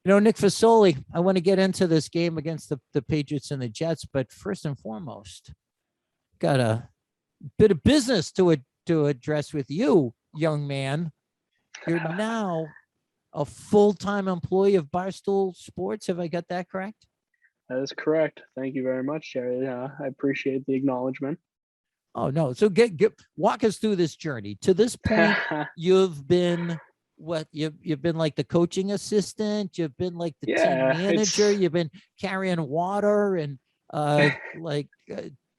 Nick Fasoli, I want to get into this game against the Patriots and the Jets, but first and foremost, got a bit of business to address with you, young man. You're now a full-time employee of Barstool Sports. Have I got that correct? That is correct. Thank you very much, Jerry. I appreciate the acknowledgement. Oh no. So get walk us through this journey. To this point, you've been what you've been like the coaching assistant, you've been like the team Yeah, manager, it's you've been carrying water and like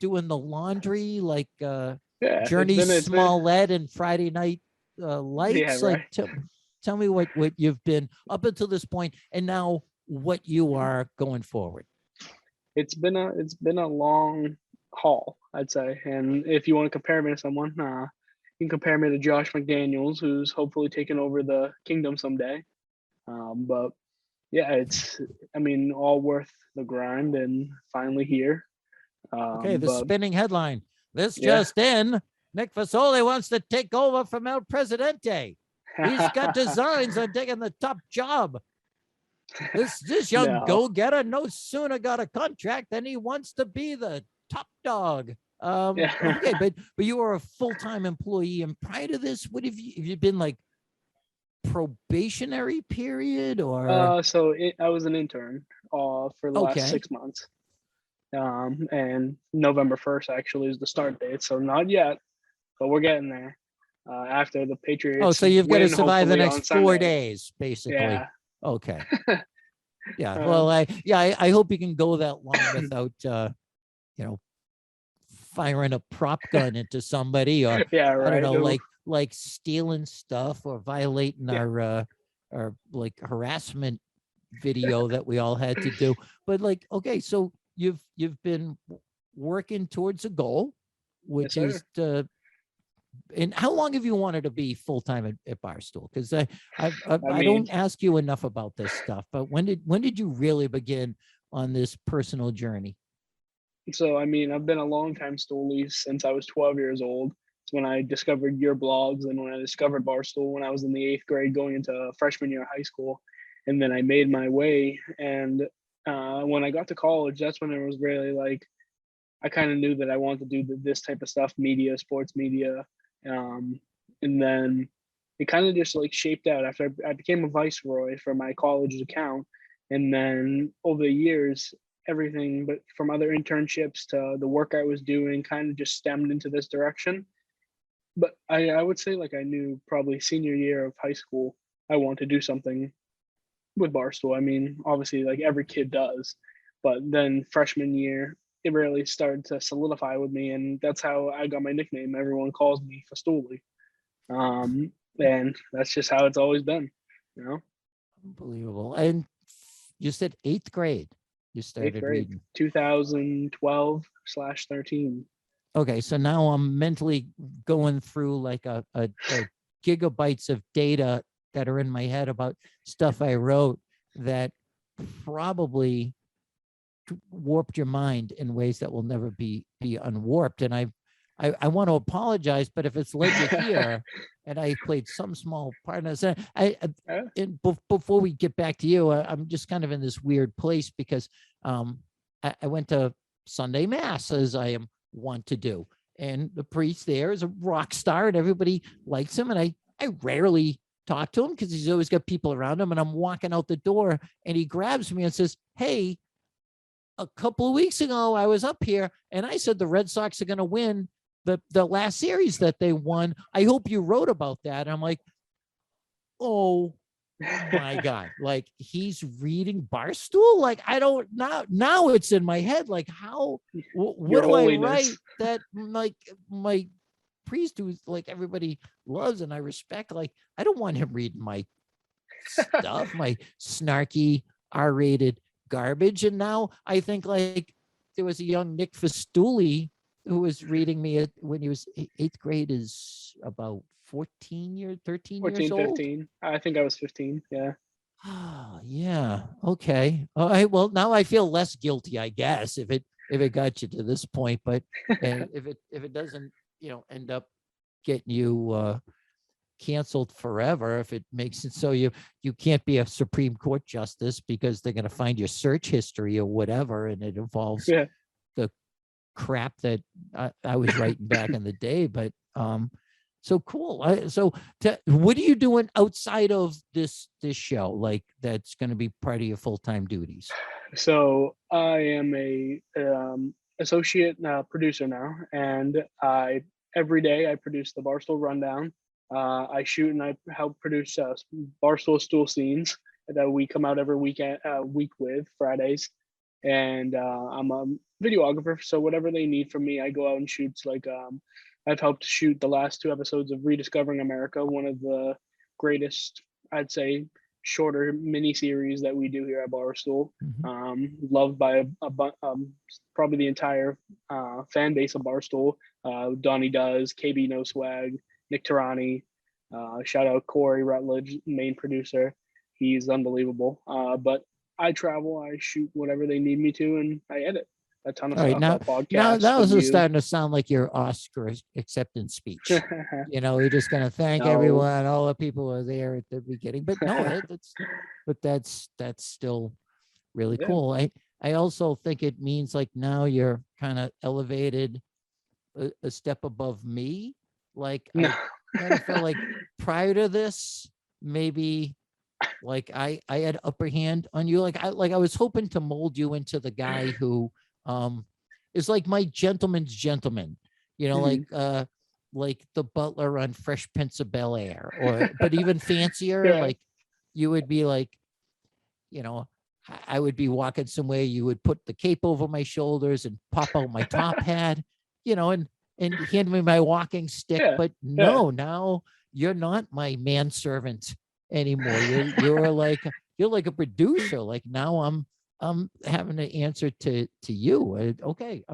doing the laundry, like yeah, Journey it's been Smollett and Friday Night yeah, Lights. Like right. tell me what you've been up until this point and now what you are going forward. It's been a long haul, I'd say. And if you want to compare me to someone, you can compare me to Josh McDaniels, who's hopefully taking over the kingdom someday. But yeah, I mean, all worth the grind and finally here. Okay, the But spinning headline. This yeah. just in. Nick Fasoli wants to take over from El Presidente. He's got designs on taking the top job. This young No. go-getter no sooner got a contract than he wants to be the top dog. Okay, Yeah. but you were a full-time employee, and prior to this, what have you been like probationary period or I was an intern for the last okay? 6 months. And November 1st actually is the start date. So not yet, but we're getting there. After the Oh, Patriots so you've got to win, survive the hopefully next on 4 Sunday. days, basically. Yeah. Okay. Yeah. Well, um, I hope you can go that long without you know, firing a prop gun into somebody or yeah, I don't right. know, Oof. like stealing stuff or violating Yeah. our like harassment video that we all had to do. But like, okay, so you've been working towards a goal, Yes, which is sir. to and how long have you wanted to be full time at Barstool? Because I I mean, don't ask you enough about this stuff. But when did you really begin on this personal journey? I've been a long time stoolie since I was 12 years old. It's when I discovered your blogs and when I discovered Barstool when I was in the 8th grade going into freshman year of high school. And then I made my way. And when I got to college, that's when it was really like, I kind of knew that I wanted to do this type of stuff, media, sports media. Um, and then it kind of just like shaped out after I became a viceroy for my college's account. And then over the years, everything but from other internships to the work I was doing kind of just stemmed into this direction. But I would say like I knew probably senior year of high school, I want to do something with Barstool. I mean, obviously like every kid does, but then freshman year, it really started to solidify with me, and that's how I got my nickname. Everyone calls me Fastuli, and that's just how it's always been. You know, Unbelievable. And you said 8th grade you eighth started grade, reading. 2012/13. Okay, so now I'm mentally going through like a gigabytes of data that are in my head about stuff I wrote that probably warped your mind in ways that will never be unwarped. And I want to apologize, but if it's led you here, and I played some small part in this, before we get back to you, I'm just kind of in this weird place because I went to Sunday Mass as I am wont to do, and the priest there is a rock star, and everybody likes him, and I rarely talk to him because he's always got people around him, and I'm walking out the door, and he grabs me and says, "Hey, a couple of weeks ago, I was up here and I said the Red Sox are going to win the last series that they won. I hope you wrote about that." And I'm like, oh my God, like he's reading Barstool. Like, I don't now it's in my head. Like how, what Your do I Holiness. write that like my priest who's like everybody loves and I respect, like, I don't want him reading my stuff, my snarky R-rated garbage. And now I think like there was a young Nick Fastuli who was reading me when he was 8th grade is about 14 years, 13 years 14, old. 15. I think I was 15. Yeah. Oh, yeah. Okay. All right. Well, now I feel less guilty, I guess, if it got you to this point. But and if it doesn't, end up getting you canceled forever if it makes it so you can't be a Supreme Court justice because they're going to find your search history or whatever, and it involves Yeah. the crap that I was writing back in the day. But so cool. What are you doing outside of this show, like that's going to be part of your full-time duties? So I am a associate producer now, and every day I produce the Barstool Rundown. I shoot and I help produce Barstool Stool Scenes that we come out every week with Fridays, and I'm a videographer. So whatever they need from me, I go out and shoot. Like I've helped shoot the last 2 episodes of Rediscovering America, one of the greatest, I'd say, shorter mini series that we do here at Barstool. Loved by probably the entire fan base of Barstool. Donnie Does, KB No Swag, Nick Tarani. Shout out Corey Rutledge, main producer. He's unbelievable. But I travel, I shoot whatever they need me to, and I edit a ton of All right, stuff. now that was reviews. starting to sound like your Oscar acceptance speech. You're just going to thank No. everyone, all the people who are there at the beginning. But no, that's still really cool. I also think it means like now you're kind of elevated a step above me. Like I kind of felt like prior to this, maybe like I had upper hand on you. Like I was hoping to mold you into the guy who is like my gentleman's gentleman, like the butler on Fresh Prince of Bel-Air, but even fancier. Like you would be like, I would be walking somewhere, you would put the cape over my shoulders and pop out my top hat, and hand me my walking stick. But no, now you're not my manservant anymore. You're like a producer. Like now I'm having to answer to you. Okay.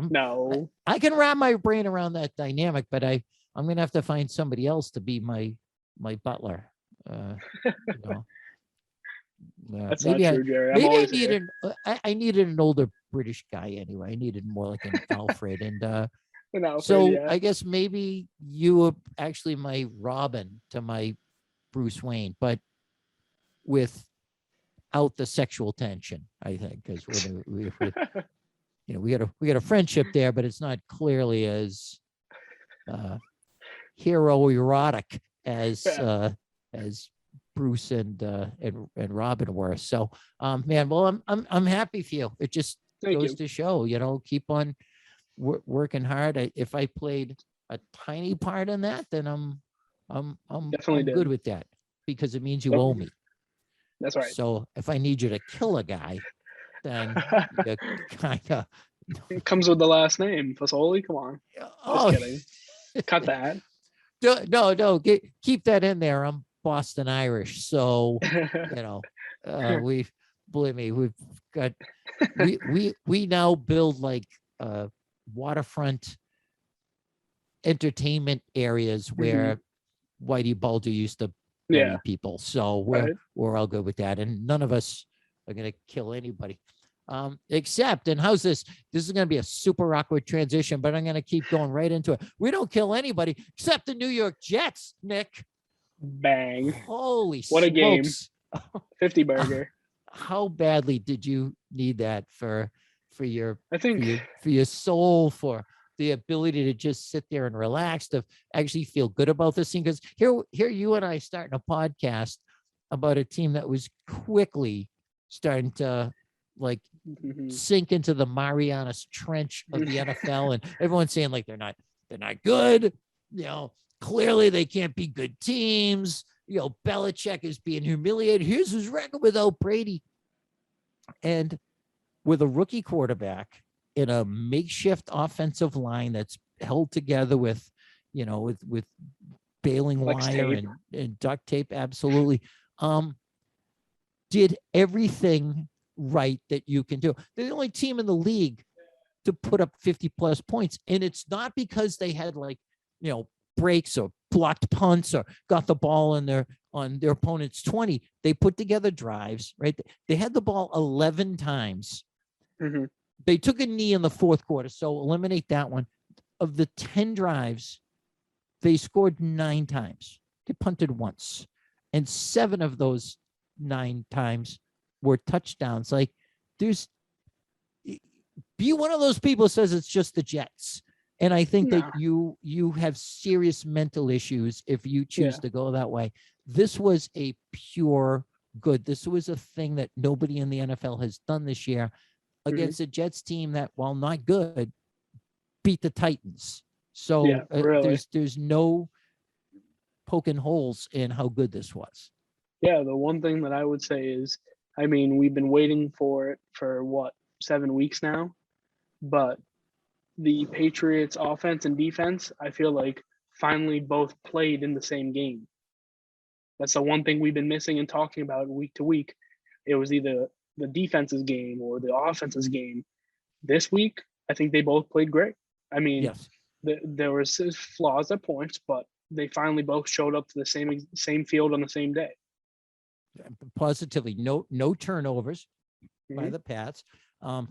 I can wrap my brain around that dynamic, but I'm gonna have to find somebody else to be my butler. That's maybe not true, Jerry. I needed an older British guy anyway. I needed more like an Alfred. And I guess maybe you were actually my Robin to my Bruce Wayne, but without the sexual tension, I think, because we got a friendship there, but it's not clearly as hero erotic as Bruce and Robin were. So man, well, I'm happy for you. It just goes to show, keep on working hard. If I played a tiny part in that, then I'm good with that, because it means you owe me. That's right. So if I need you to kill a guy, then you kind of. It comes with the last name, Fasoli. Come on. Just kidding. Cut that. No. Keep that in there. I'm Boston Irish, so believe me, we've got we now build like waterfront entertainment areas where Whitey Bulger used to bury people. So we're all good with that, and none of us are gonna kill anybody. Except, and how's this? This is gonna be a super awkward transition, but I'm gonna keep going right into it. We don't kill anybody except the New York Jets, Nick. Bang. Holy what smokes. A game. 50 burger. How badly did you need that for your soul, for the ability to just sit there and relax, to actually feel good about this thing? Because here you and I starting a podcast about a team that was quickly starting to like sink into the Marianas Trench of the NFL, and everyone's saying like they're not good, clearly they can't be good teams. Belichick is being humiliated. Here's his record without Brady. And with a rookie quarterback in a makeshift offensive line that's held together with baling wire and duct tape, absolutely. Did everything right that you can do. They're the only team in the league to put up 50 plus points. And it's not because they had breaks or blocked punts or got the ball on their opponent's 20. They put together drives, right? They had the ball 11 times. They took a knee in the fourth quarter, so eliminate that one. Of the 10 drives, they scored 9 times. they punted once, and 7 of those 9 times were touchdowns. Like, there's be one of those people who says it's just the Jets. And I think that No. you have serious mental issues if you choose Yeah. to go that way. This was a pure good. This was a thing that nobody in the NFL has done this year against a Jets team that, while not good, beat the Titans. Yeah. So Really. there's no poking holes in how good this was. Yeah. The one thing that I would say is, I mean, we've been waiting for it for what, 7 weeks now, but the Patriots offense and defense, I feel like finally both played in the same game. That's the one thing we've been missing and talking about week to week. It was either the defense's game or the offense's game. This week, I think they both played great. I mean, Yes. there was flaws at points, but they finally both showed up to the same field on the same day. Positively, no turnovers by the Pats. A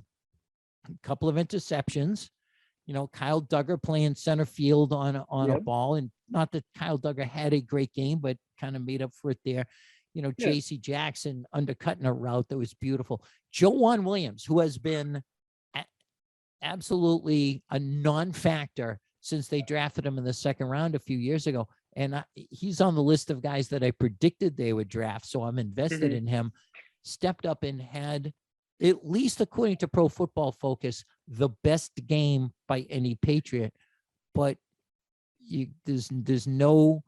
couple of interceptions. Kyle Duggar playing center field on a ball, and not that Kyle Duggar had a great game, but kind of made up for it there. JC Jackson undercutting a route that was beautiful. Joejuan Williams, who has been absolutely a non-factor since they drafted him in the second round a few years ago. And he's on the list of guys that I predicted they would draft. So I'm invested in him. Stepped up and had, at least according to Pro Football Focus, the best game by any Patriot. But there's no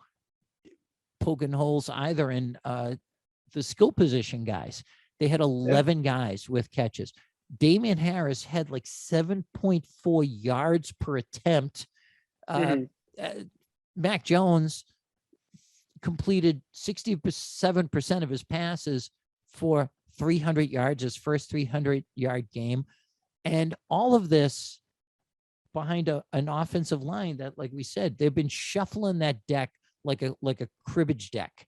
poking holes either in the skill position guys. They had 11 guys with catches. Damian Harris had like 7.4 yards per attempt. Mac Jones completed 67% of his passes for 300 yards, his first 300-yard game. And all of this behind an offensive line that, like we said, they've been shuffling that deck like a cribbage deck.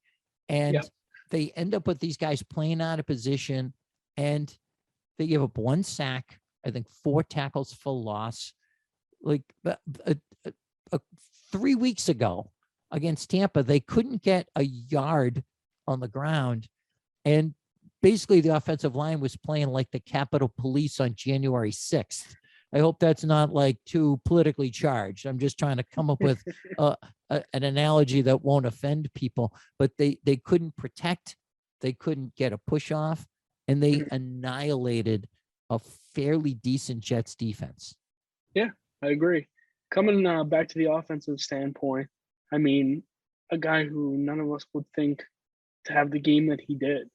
And they end up with these guys playing out of position, and they give up 1 sack, I think 4 tackles for loss. Like 3 weeks ago against Tampa, they couldn't get a yard on the ground. And basically the offensive line was playing like the Capitol Police on January 6th. I hope that's not like too politically charged. I'm just trying to come up with an analogy that won't offend people, but they couldn't protect, they couldn't get a push off, and they annihilated a fairly decent Jets defense. Yeah, I agree. Coming back to the offensive standpoint, I mean, a guy who none of us would think to have the game that he did,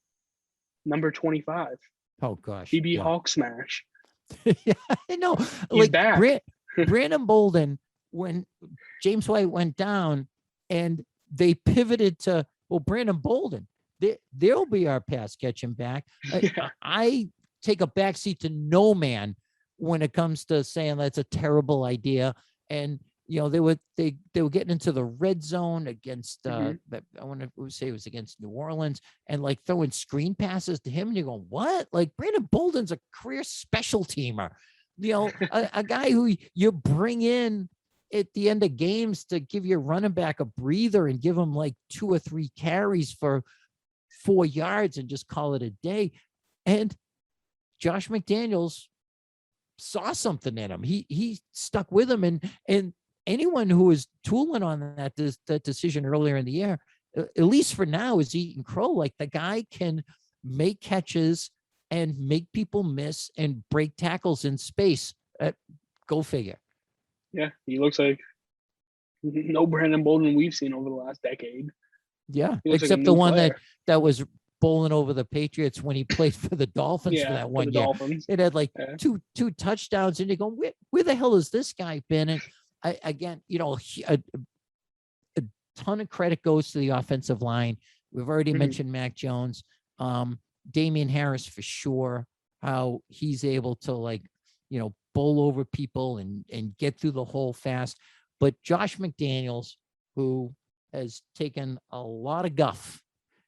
number 25. Oh gosh, BB Hawk smash. Yeah, I know. He's back. Brandon Bolden, when James White went down, and they pivoted to, well, Brandon Bolden, there'll be our pass catching back. I take a backseat to no man when it comes to saying that's a terrible idea. And they were getting into the red zone against I want to say it was against New Orleans, and like throwing screen passes to him, and you're going, what? Like, Brandon Bolden's a career special teamer, a guy who you bring in at the end of games to give your running back a breather and give him like 2 or 3 carries for 4 yards and just call it a day. And Josh McDaniels saw something in him. He stuck with him, and anyone who was tooling on that decision earlier in the year, at least for now, is eating crow. Like, the guy can make catches and make people miss and break tackles in space. Go figure. Yeah, he looks like no Brandon Bolden we've seen over the last decade. Yeah, except the one that was bowling over the Patriots when he played for the Dolphins for that one year. Dolphins. It had like two touchdowns, and you go, where the hell has this guy been? And again, a ton of credit goes to the offensive line. We've already mentioned Mac Jones, Damian Harris for sure, how he's able to bowl over people and get through the hole fast. But Josh McDaniels, who has taken a lot of guff,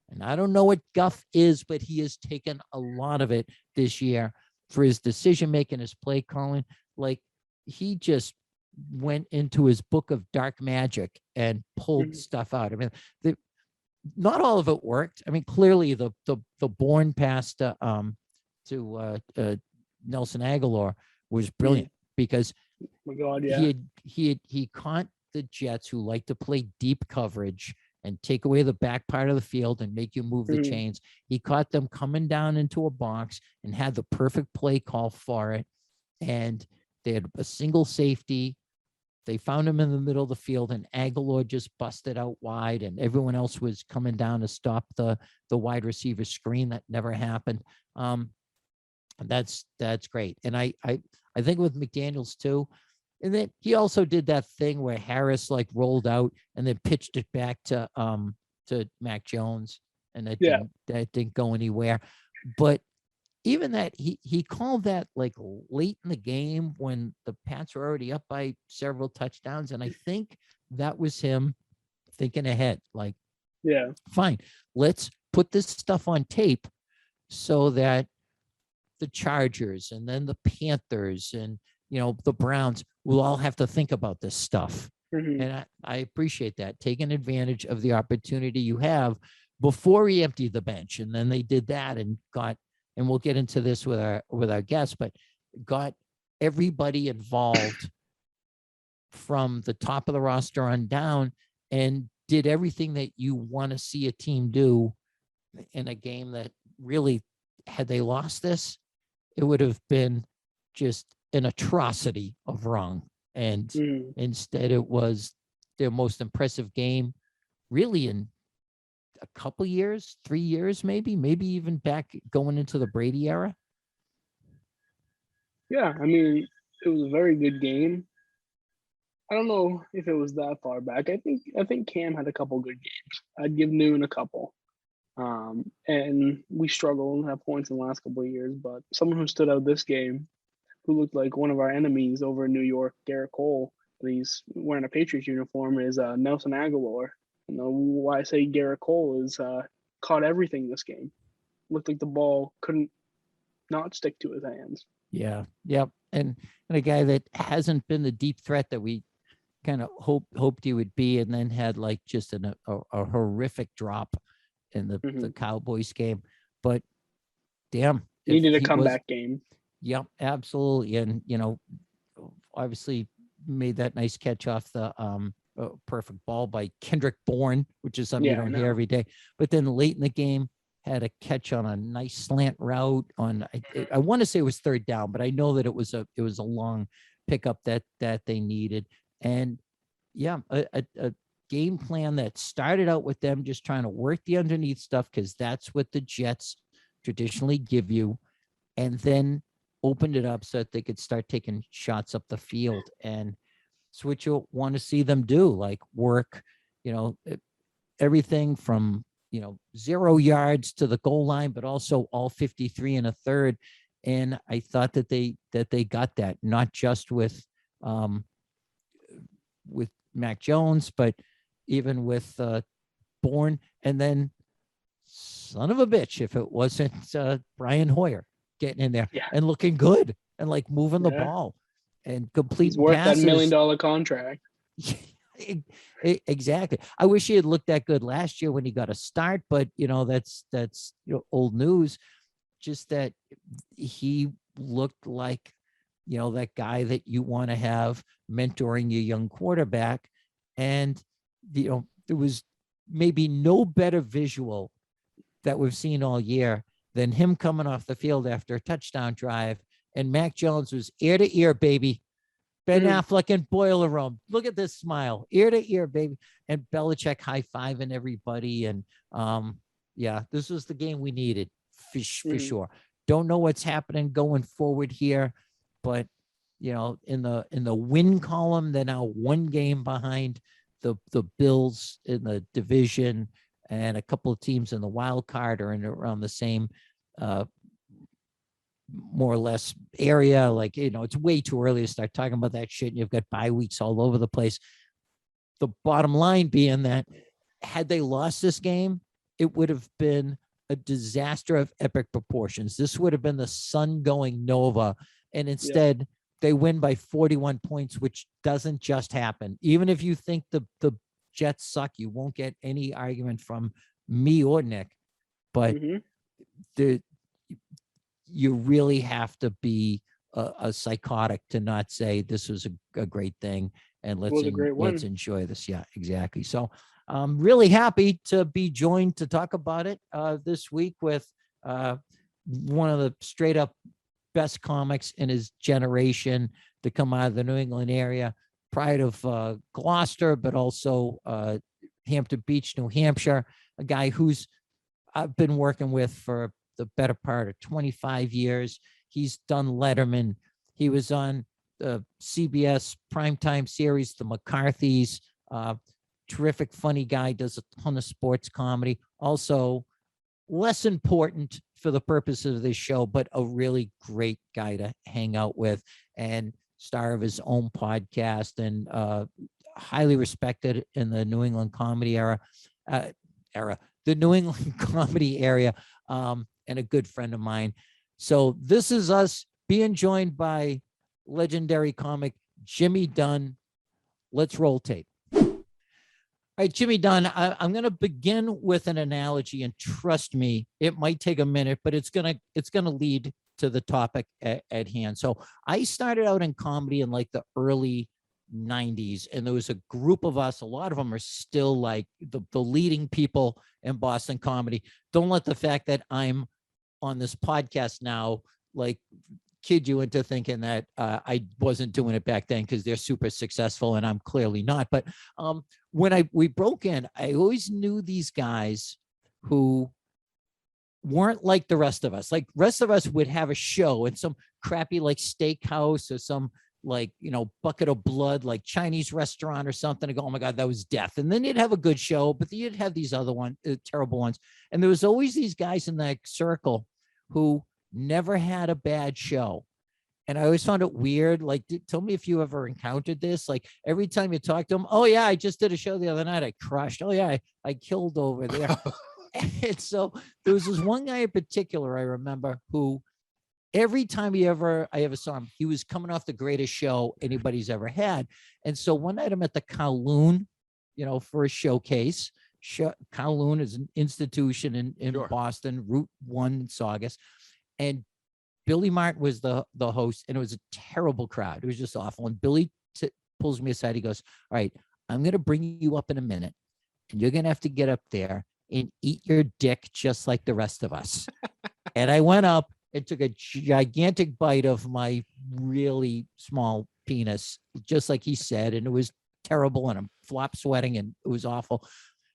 and I don't know what guff is, but he has taken a lot of it this year for his decision making, his play calling. Like, he just went into his book of dark magic and pulled stuff out. I mean, not all of it worked. I mean, clearly the Bourne pass to Nelson Aguilar was brilliant because Oh my God, yeah. he caught the Jets, who like to play deep coverage and take away the back part of the field and make you move the Mhm. chains. He caught them coming down into a box and had the perfect play call for it. And they had a single safety. They found him in the middle of the field, and Aguilar just busted out wide, and everyone else was coming down to stop the wide receiver screen. That never happened. That's great. And I think with McDaniels too, and then he also did that thing where Harris like rolled out and then pitched it back to Mac Jones, and Yeah. that didn't go anywhere. But even that, he called that like late in the game when the Pats were already up by several touchdowns, and I think that was him thinking ahead. Like, Yeah. fine, let's put this stuff on tape so that the Chargers and then the Panthers and the Browns will all have to think about this stuff. Mhm. And I appreciate that, taking advantage of the opportunity you have before he emptied the bench. And then they did that and got, and we'll get into this with our guests, but got everybody involved from the top of the roster on down and did everything that you want to see a team do in a game that really, had they lost this, it would have been just an atrocity of wrong. And Mhm. instead, it was their most impressive game, really, in a couple years, 3 years, maybe even back going into the Brady era. Yeah, I mean, it was a very good game. I don't know if it was that far back. I think Cam had a couple good games. I'd give Noon a couple. And we struggled at points in the last couple of years, but someone who stood out this game, who looked like one of our enemies over in New York, Garrett Cole, and he's wearing a Patriots uniform, is Nelson Aguilar. You know why I say Garrett Cole is caught everything this game. Looked like the ball couldn't not stick to his hands. Yeah. Yep. And a guy that hasn't been the deep threat that we kind of hoped he would be, and then had like just a horrific drop in the Mm-hmm. Cowboys game. But damn, if Needed a he was, comeback game. yep, absolutely. And obviously made that nice catch off the perfect ball by Kendrick Bourne, which is something you Yeah, I don't hear know. every day. But then late in the game, had a catch on a nice slant route on, I want to say it was third down, but I know that it was a long pickup that they needed. And yeah, a game plan that started out with them just trying to work the underneath stuff, because that's what the Jets traditionally give you, and then opened it up so that they could start taking shots up the field. And it's what you'll want to see them do, like work, everything from 0 yards to the goal line, but also all 53 and a third. And I thought that they got that, not just with Mac Jones, but even with Bourne. And then, son of a bitch, if it wasn't Brian Hoyer getting in there Yeah, and looking good and like moving the yeah. ball and He's completing worth that passes. $1 million contract. Exactly. I wish he had looked that good last year when he got a start, but that's old news. Just that he looked like that guy that you want to have mentoring your young quarterback. And there was maybe no better visual that we've seen all year than him coming off the field after a touchdown drive, and Mac Jones was ear to ear, baby. Ben Mhm. Affleck and Boiler Room. Look at this smile, ear to ear, baby. And Belichick high-fiving everybody. And yeah, this was the game we needed for Mhm. sure. Don't know what's happening going forward here, but in the win column, they're now one game behind the Bills in the division, and a couple of teams in the wild card are in around the same more or less area. Like, it's way too early to start talking about that shit. And you've got bye weeks all over the place. The bottom line being that had they lost this game, it would have been a disaster of epic proportions. This would have been the sun going nova. And Yep. instead, they win by 41 points, which doesn't just happen. Even if you think the Jets suck, you won't get any argument from me or Nick, but Mhm. the you really have to be a psychotic to not say this was a great thing and It was a great let's one. enjoy this. Yeah, exactly. So I'm really happy to be joined to talk about it this week with one of the straight up best comics in his generation to come out of the New England area, pride of Gloucester, but also Hampton Beach, New Hampshire, a guy who's I've been working with for the better part of 25 years. He's done Letterman. He was on the CBS primetime series, The McCarthys. Terrific, funny guy, does a ton of sports comedy. Also, less important for the purposes of this show, but a really great guy to hang out with and star of his own podcast and highly respected in the New England comedy the New England comedy area, and a good friend of mine. So this is us being joined by legendary comic Jimmy Dunn. Let's roll tape. All right, Jimmy Dunn, I'm going to begin with an analogy, and trust me, it might take a minute, but it's gonna lead to the topic at hand. So I started out in comedy in like the early 90s, and there was a group of us. A lot of them are still like the leading people in Boston comedy. Don't let the fact that I'm on this podcast now like kid you into thinking that I wasn't doing it back then, because they're super successful and I'm clearly not. But when we broke in, I always knew these guys who weren't like the rest of us. Like rest of us would have a show in some crappy like steakhouse or some like, bucket of blood, like Chinese restaurant or something, and go, oh my God, that was death. And then you'd have a good show, but then you'd have these other terrible ones. And there was always these guys in that circle who never had a bad show. And I always found it weird. Like, tell me if you ever encountered this. Like every time you talk to them, oh yeah, I just did a show the other night. I crushed. Oh yeah, I killed over there. And so there was this one guy in particular I remember who every time I ever saw him, he was coming off the greatest show anybody's ever had. And so one night I'm at the Kowloon, for a showcase. Kowloon is an institution in Sure. Boston, Route 1 in Saugus. And Billy Martin was the host, and it was a terrible crowd. It was just awful. And Billy pulls me aside. He goes, all right, I'm going to bring you up in a minute, and you're going to have to get up there and eat your dick just like the rest of us. And I went up and took a gigantic bite of my really small penis, just like he said. And it was terrible, and I'm flop sweating, and it was awful.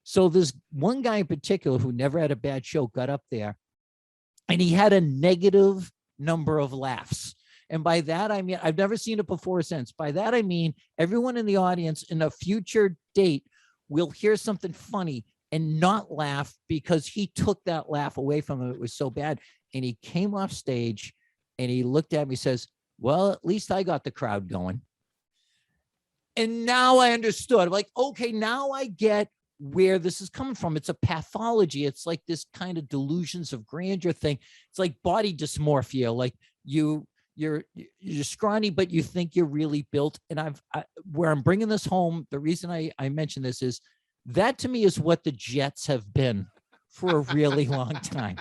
So this one guy in particular who never had a bad show got up there, and he had a negative number of laughs. And by that, I mean, I've never seen it before or since. By that, I mean, everyone in the audience in a future date will hear something funny and not laugh because he took that laugh away from him. It was so bad. And he came off stage and he looked at me, says, well, at least I got the crowd going. And now I understood. I'm like, okay, now I get where this is coming from. It's a pathology. It's like this kind of delusions of grandeur thing. It's like body dysmorphia. Like you're scrawny, but you think you're really built. And where I'm bringing this home, the reason I mention this is that to me is what the Jets have been for a really long time.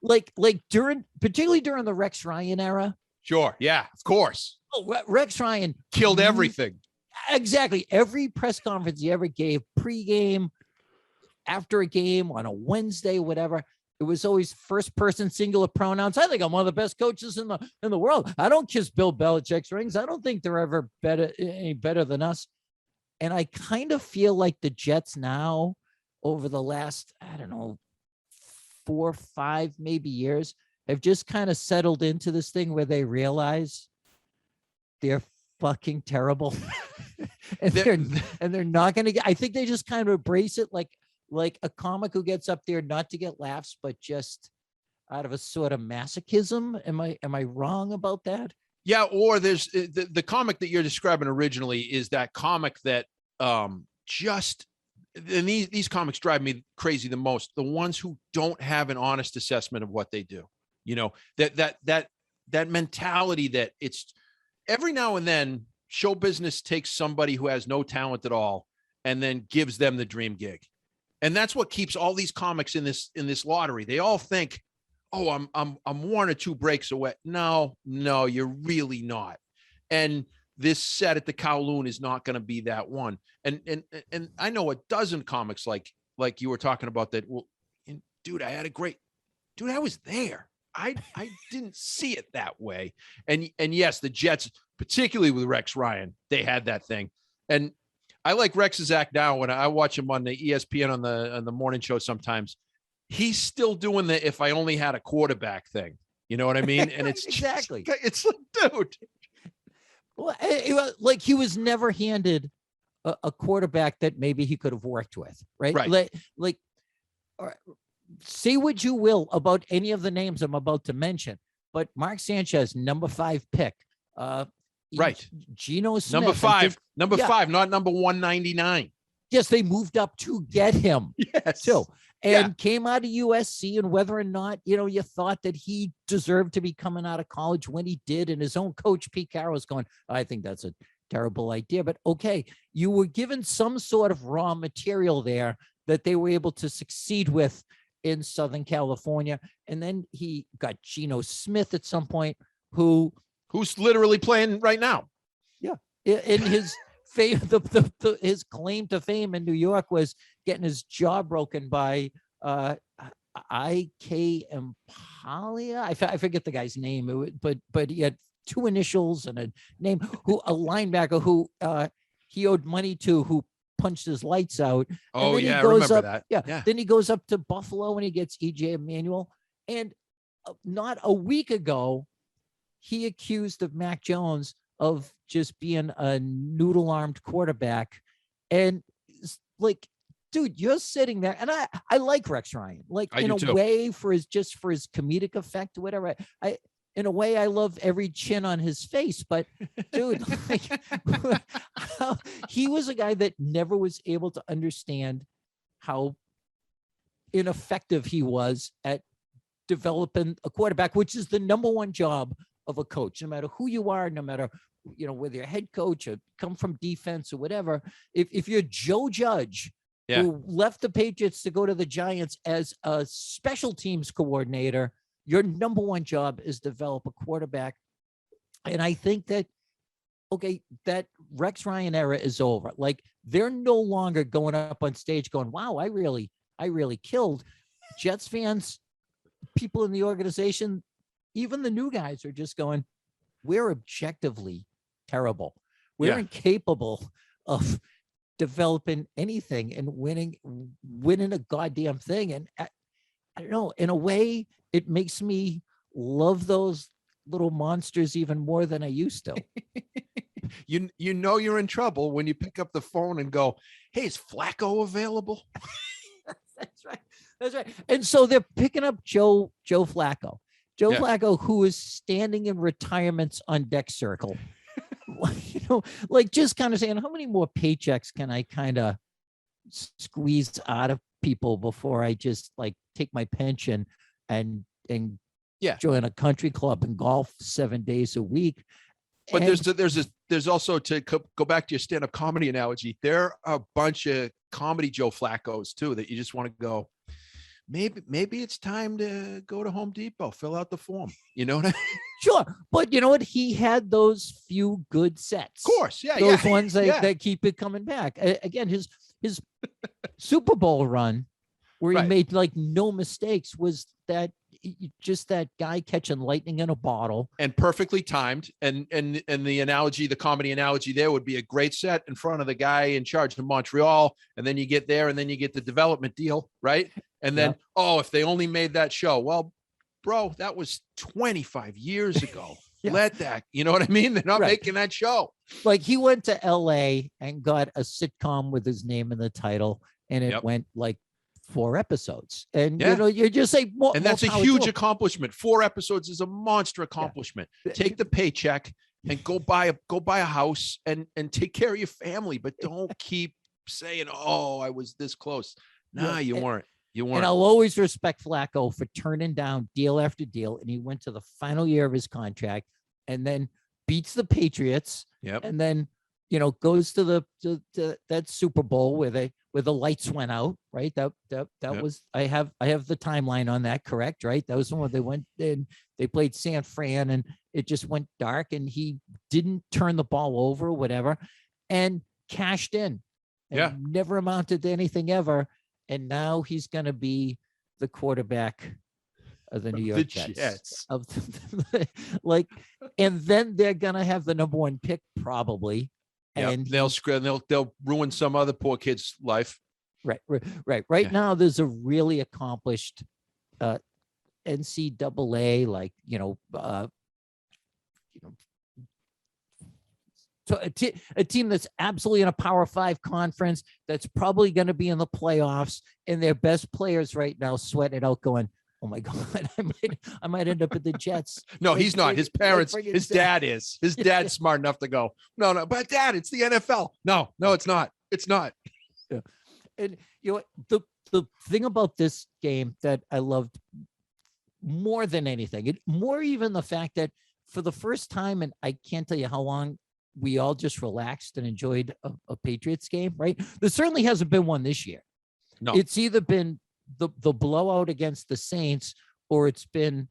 Like particularly during the Rex Ryan era. Sure. Yeah, of course. Oh, Rex Ryan Killed everything. Exactly. Every press conference he ever gave, pregame, after a game, on a Wednesday, whatever, it was always first person singular pronouns. I think I'm one of the best coaches in the world. I don't kiss Bill Belichick's rings. I don't think they're ever any better than us. And I kind of feel like the Jets now, over the last, I don't know, 4, 5, maybe years, have just kind of settled into this thing where they realize they're fucking terrible. and they're not going to get, I think they just kind of embrace it like a comic who gets up there not to get laughs, but just out of a sort of masochism. Am I wrong about that? Yeah. Or there's the comic that you're describing originally is that comic that just, and these comics drive me crazy the most. The ones who don't have an honest assessment of what they do, that mentality that it's every now and then show business takes somebody who has no talent at all and then gives them the dream gig. And that's what keeps all these comics in this lottery. They all think, oh, I'm one or two breaks away. No, you're really not. And this set at the Kowloon is not going to be that one. And I know a dozen comics like you were talking about that. Well, dude, I was there. I didn't see it that way. And yes, the Jets, particularly with Rex Ryan, they had that thing. And I like Rex's act now. When I watch him on the ESPN on the morning show, sometimes he's still doing the "if I only had a quarterback" thing. You know what I mean? And it's exactly. It's like, dude. Well, like he was never handed a quarterback that maybe he could have worked with, right? Right. Like, say what you will about any of the names I'm about to mention, but Mark Sanchez, number 5 pick. Right. Geno Smith, number 5, not number 199. Yes, they moved up to get him. Yes. So, and came out of USC, and whether or not, you thought that he deserved to be coming out of college when he did, and his own coach, Pete Carroll's going, I think that's a terrible idea. But okay, you were given some sort of raw material there that they were able to succeed with in Southern California. And then he got Geno Smith at some point, who's literally playing right now. Yeah. In his fame, his claim to fame in New York was getting his jaw broken by I.K. Impalia. I forget the guy's name, but he had 2 initials and a name, a linebacker who he owed money to, who punched his lights out. Oh, yeah, I remember that. Yeah. Then he goes up to Buffalo and he gets E.J. Emanuel. And not a week ago, he accused of Mac Jones of just being a noodle-armed quarterback. And like, dude, you're sitting there, and I like Rex Ryan, like in a way for his comedic effect or whatever. In a way, I love every chin on his face, but dude, like, he was a guy that never was able to understand how ineffective he was at developing a quarterback, which is the number one job of a coach, no matter who you are, no matter, whether you're a head coach or come from defense or whatever. If you're Joe Judge, who left the Patriots to go to the Giants as a special teams coordinator, your number one job is develop a quarterback. And I think that, okay, that Rex Ryan era is over. Like, they're no longer going up on stage going, wow, I really killed. Jets fans, people in the organization, even the new guys are just going, we're objectively terrible. We're incapable of developing anything and winning a goddamn thing. And I don't know, in a way, it makes me love those little monsters even more than I used to. You're in trouble when you pick up the phone and go, hey, is Flacco available? That's right. And so they're picking up Joe Flacco. Flacco, who is standing in retirements on deck circle. Like just kind of saying, how many more paychecks can I kind of squeeze out of people before I just like take my pension and join a country club and golf 7 days a week. But there's also, to go back to your stand-up comedy analogy, there are a bunch of comedy Joe Flaccos too that you just want to go, maybe it's time to go to Home Depot, fill out the form. You know what I mean? Sure. But you know what? He had those few good sets. Of course. Yeah. Those ones that keep it coming back. Again, his Super Bowl run where he made like no mistakes was that guy catching lightning in a bottle, and perfectly timed. And the analogy, the comedy analogy there would be a great set in front of the guy in charge of Montreal. And then you get there and then you get the development deal. Right. And then, if they only made that show, well, bro, that was 25 years ago. Let that, you know what I mean? They're not making that show. Like, he went to LA and got a sitcom with his name in the title, and it went like 4 episodes. And you're just like, and that's a huge accomplishment. 4 episodes is a monster accomplishment. Take the paycheck and go buy a house and take care of your family, but don't keep saying, oh, I was this close. Nah, you weren't. And I'll always respect Flacco for turning down deal after deal. And he went to the final year of his contract and then beats the Patriots and then goes to to that Super Bowl where the lights went out, right? That Yep. was, I have the timeline on that, correct, right? That was the one they went in, they played San Fran and it just went dark and he didn't turn the ball over or whatever and cashed in. And Yeah. never amounted to anything ever. And now he's going to be the quarterback of the New York Jets. Of like, and then they're going to have the number 1 pick probably. Yeah, And they'll ruin some other poor kid's life. Right Yeah. now, there's a really accomplished NCAA, like so a team that's absolutely in a Power 5 conference that's probably going to be in the playoffs, and their best players right now sweating it out, going, "Oh my God, I might end up at the Jets." No, Like, he's not. His parents, like his dad is. His dad's smart enough to go, no, but Dad, it's the NFL. No, it's not. It's not. Yeah. And the thing about this game that I loved more than anything, more even the fact that for the first time, and I can't tell you how long, we all just relaxed and enjoyed a Patriots game, right? There certainly hasn't been one this year. No. It's either been the blowout against the Saints, or it's been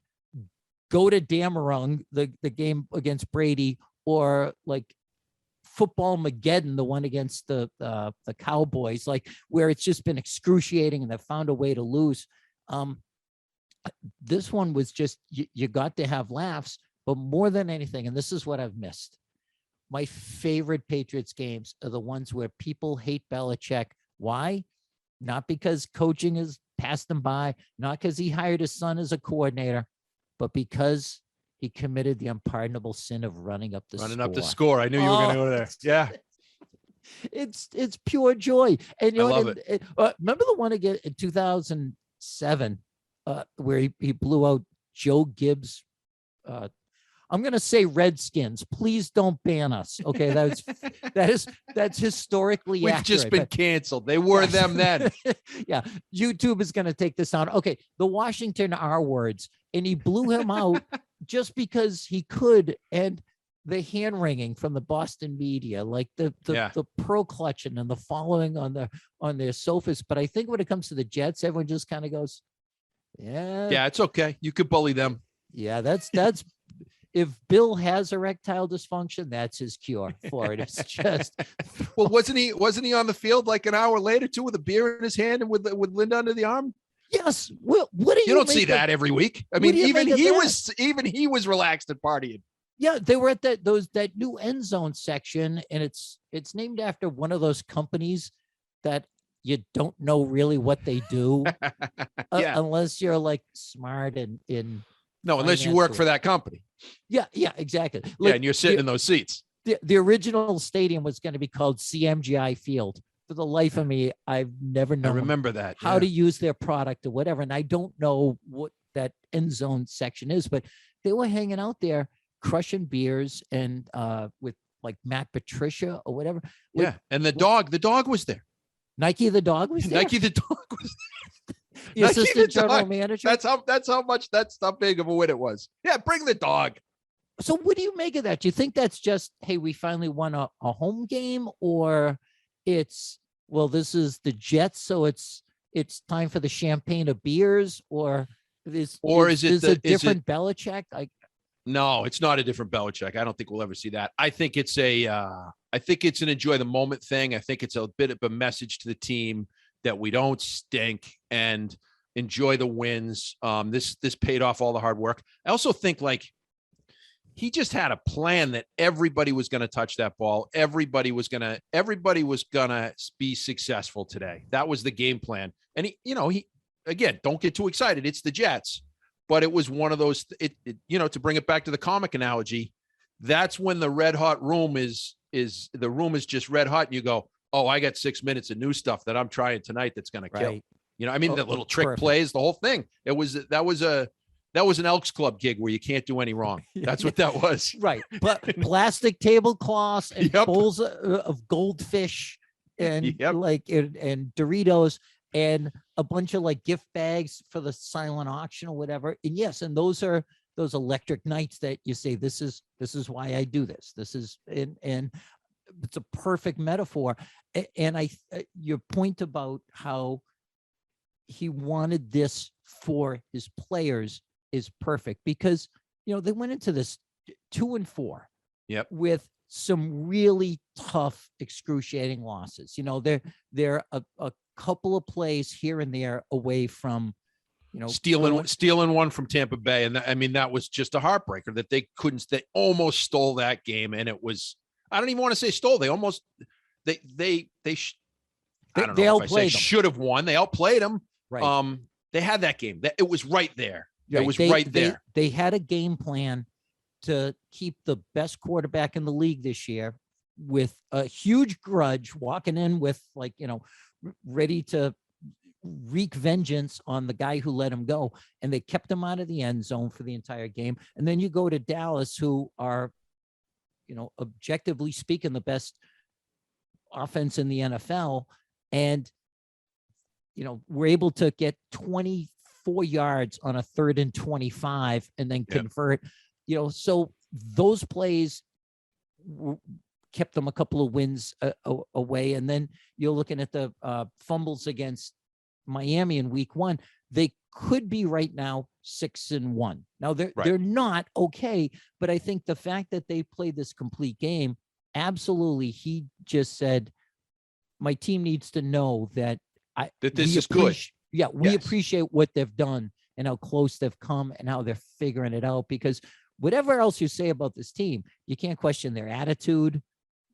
go to Damarung, the game against Brady, or like football Mageddon, the one against the Cowboys, like where it's just been excruciating and they found a way to lose. This one was just, you got to have laughs, but more than anything, and this is what I've missed, my favorite Patriots games are the ones where people hate Belichick. Why? Not because coaching has passed him by, not because he hired his son as a coordinator, but because he committed the unpardonable sin of running up the score. I knew you were going to go there. Yeah. It's pure joy. And I love it. Remember the one again in 2007 where he blew out Joe Gibbs? I'm going to say Redskins. Please don't ban us. Okay. That's historically We've accurate. just been canceled. They were them then. Yeah. YouTube is going to take this down. Okay. The Washington R words, and he blew him out just because he could. And the hand wringing from the Boston media, like the pearl clutching and the following on their sofas. But I think when it comes to the Jets, everyone just kind of goes, yeah, it's okay. You could bully them. Yeah. That's if Bill has erectile dysfunction, that's his cure for it. It's just, well, wasn't he on the field like an hour later too with a beer in his hand and with Linda under the arm? Yes. Well, what do you don't see that every week? I mean, even he was relaxed and partying. Yeah, they were at that new end zone section, and it's named after one of those companies that you don't know really what they do, unless you're like smart and in. No, unless you work for that company. Yeah, exactly. Like, and you're sitting in those seats. The original stadium was going to be called CMGI Field. For the life of me, I've never known. I remember that. How to use their product or whatever, and I don't know what that end zone section is, but they were hanging out there, crushing beers, and with like Matt Patricia or whatever. And the dog was there. Nike the dog was there. Nike the dog was there. The assistant general manager. That's how big of a win it was. Yeah, bring the dog. So what do you make of that? Do you think that's just, hey, we finally won a home game, or it's, well, this is the Jets, so it's time for the champagne of beers, or is it a different Belichick? No, it's not a different Belichick. I don't think we'll ever see that. I think it's an enjoy the moment thing. I think it's a bit of a message to the team that we don't stink and enjoy the wins. This paid off all the hard work. I also think like he just had a plan that everybody was going to touch that ball. Everybody was going to be successful today. That was the game plan. And he again, don't get too excited. It's the Jets, but it was one of those, to bring it back to the comic analogy, that's when the red hot room is the room is just red hot. And you go, oh, I got 6 minutes of new stuff that I'm trying tonight that's going to kill. I mean, the little trick plays, the whole thing. That was an Elks Club gig where you can't do any wrong. That's what that was. Right. But plastic tablecloths and bowls of goldfish and and Doritos and a bunch of like gift bags for the silent auction or whatever. And yes, and those are those electric nights that you say, this is why I do this. This is, and it's a perfect metaphor. And your point about how he wanted this for his players is perfect, because, they went into this 2-4. Yep. With some really tough, excruciating losses. They're a couple of plays here and there away from, stealing one from Tampa Bay. And that was just a heartbreaker that they almost stole that game. And it was, I don't even want to say stole. They almost, I don't know if I say should have won. They outplayed them. Right. They had that game. It was right there. Right. It was right there. They had a game plan to keep the best quarterback in the league this year, with a huge grudge, walking in with ready to wreak vengeance on the guy who let him go. And they kept him out of the end zone for the entire game. And then you go to Dallas, who are, objectively speaking, the best offense in the NFL. And, we're able to get 24 yards on a 3rd and 25 and then convert, so those plays kept them a couple of wins away. And then you're looking at the fumbles against Miami in week 1. They could be right now 6-1. Now they're not okay, but I think the fact that they played this complete game, absolutely, he just said, my team needs to know that this is good. Yeah, we appreciate what they've done and how close they've come and how they're figuring it out, because whatever else you say about this team, you can't question their attitude,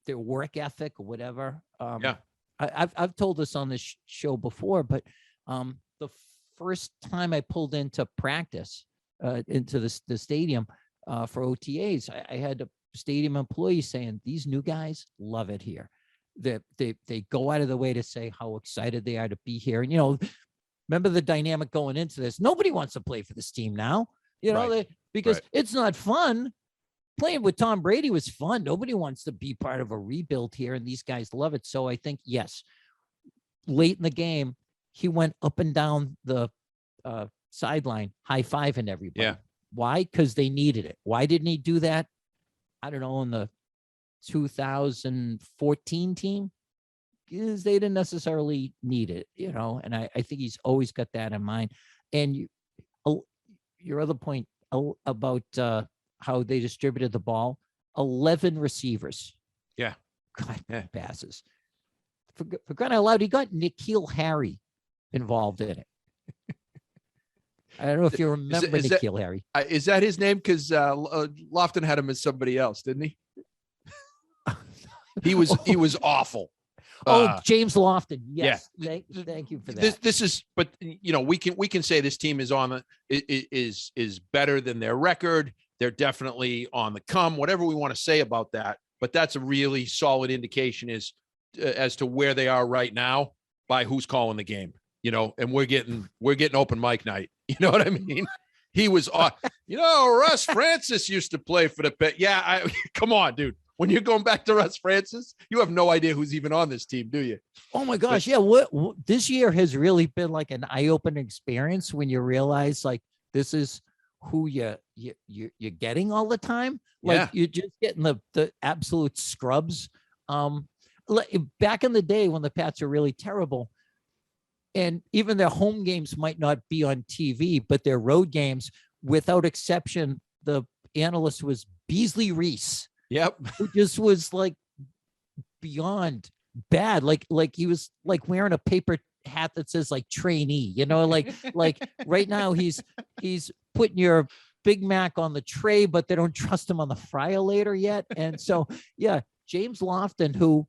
their work ethic, or whatever. I've told this on this show before, but the first time I pulled into practice, into the stadium for OTAs, I had a stadium employee saying, these new guys love it here. They go out of the way to say how excited they are to be here. And, remember the dynamic going into this. Nobody wants to play for this team now, because it's not fun. Playing with Tom Brady was fun. Nobody wants to be part of a rebuild here, and these guys love it. So I think, yes, late in the game, he went up and down the sideline, high-fiving everybody. Yeah. Why? Because they needed it. Why didn't he do that? I don't know, in the 2014 team, because they didn't necessarily need it, and I think he's always got that in mind. And your other point about how they distributed the ball, 11 receivers. Yeah. God, passes. For crying out loud, he got N'Keal Harry involved in it. I don't know if you remember N'Keal Harry. Is that his name? Because Lofton had him as somebody else, didn't he? He was awful. James Lofton. Yes. Yeah. Thank you for that. This is, but we can say this team is is better than their record. They're definitely on the come, whatever we want to say about that. But that's a really solid indication as to where they are right now by who's calling the game, and we're getting open mic night. You know what I mean? He was, Russ Francis used to play for the Pet. Yeah. Come on, dude. When you're going back to Russ Francis, you have no idea who's even on this team, do you? Oh my gosh. Yeah. What this year has really been like an eye-opening experience when you realize this is who you're getting all the time. You're just getting the absolute scrubs. Back in the day when the Pats were really terrible, and even their home games might not be on TV, but their road games, without exception, the analyst was Beasley Reese. Yep. Who just was beyond bad. Like he was wearing a paper hat that says trainee, right now he's putting your Big Mac on the tray, but they don't trust him on the fryer later yet. And so, yeah, James Lofton, who,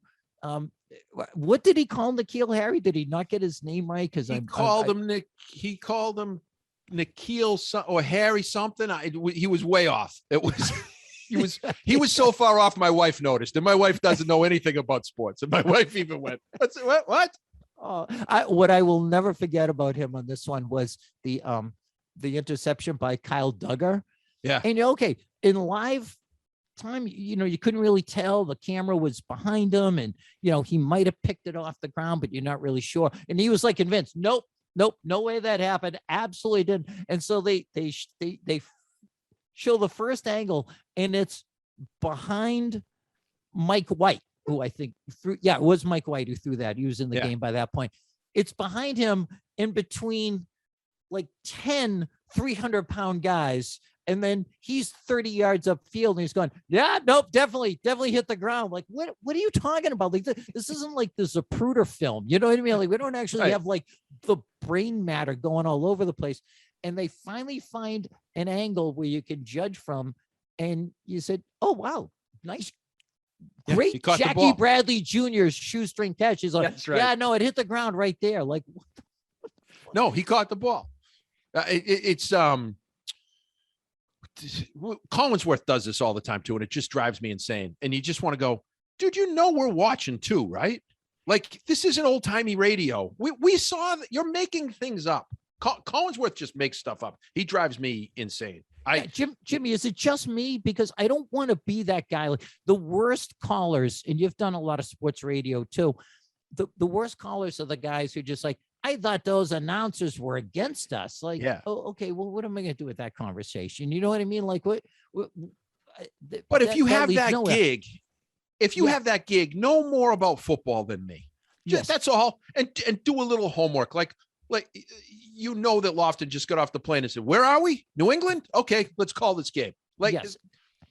what did he call N'Keal Harry? Did he not get his name right? Because he called him N'Keal or Harry something. He was way off. It was. He was so far off. My wife noticed, and my wife doesn't know anything about sports. And my wife even went, "What?" What I will never forget about him on this one was the interception by Kyle Duggar. Yeah. And in live time, you couldn't really tell. The camera was behind him, and he might have picked it off the ground, but you're not really sure. And he was convinced, nope, no way that happened. Absolutely didn't. And so they show the first angle, and it's behind Mike White. who I think threw. Yeah, it was Mike White who threw that. He was in the Yeah. game by that point. It's behind him in between like 10 300-pound guys. And then he's 30 yards upfield and he's going, yeah, nope, definitely hit the ground. Like, what are you talking about? Like, this isn't like the Zapruder film. You know what I mean? Like, we don't actually Right. have like the brain matter going all over the place. And they finally find an angle where you can judge from. And you said, oh, wow, nice. Yeah, he Great caught the Jackie ball. Bradley Jr.'s shoestring catch. He's like, That's right. yeah, no, it hit the ground right there. Like, No, he caught the ball. It's Collinsworth does this all the time too, and it just drives me insane. And you just want to go, dude, you know we're watching too, right? Like, this isn't old timey radio. We saw that you're making things up. Collinsworth just makes stuff up. He drives me insane. yeah, Jimmy, is it just me? Because I don't want to be that guy. Like the worst callers, and you've done a lot of sports radio too. The worst callers are the guys who just like, I thought those announcers were against us. Like, Yeah. oh, okay, well, what am I going to do with that conversation? You know what I mean? Like, what But if you have leads that nowhere. gig, Yeah. have that gig, know more about football than me. Yes. That's all. And do a little homework. Like you know that Lofton just got off the plane and said, "Where are we? New England? Okay, let's call this game." Like, yes.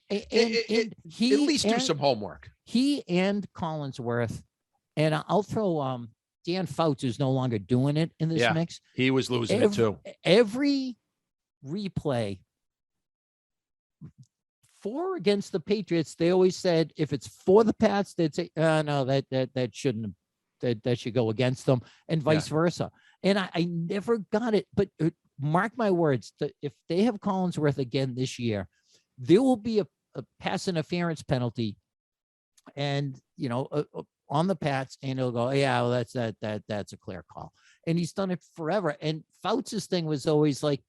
And at least do some homework. He and Collinsworth, and I'll throw Dan Fouts, who's no longer doing it in this Yeah. mix. He was losing it too. Every replay for against the Patriots, they always said if it's for the Pats, they'd say, no, that shouldn't, that should go against them, and vice versa. And I never got it, but mark my words, that if they have Collinsworth again this year, there will be a pass interference penalty, and on the Pats, and he'll go, yeah, well, that's a clear call. And he's done it forever. And Fouts' thing was always like,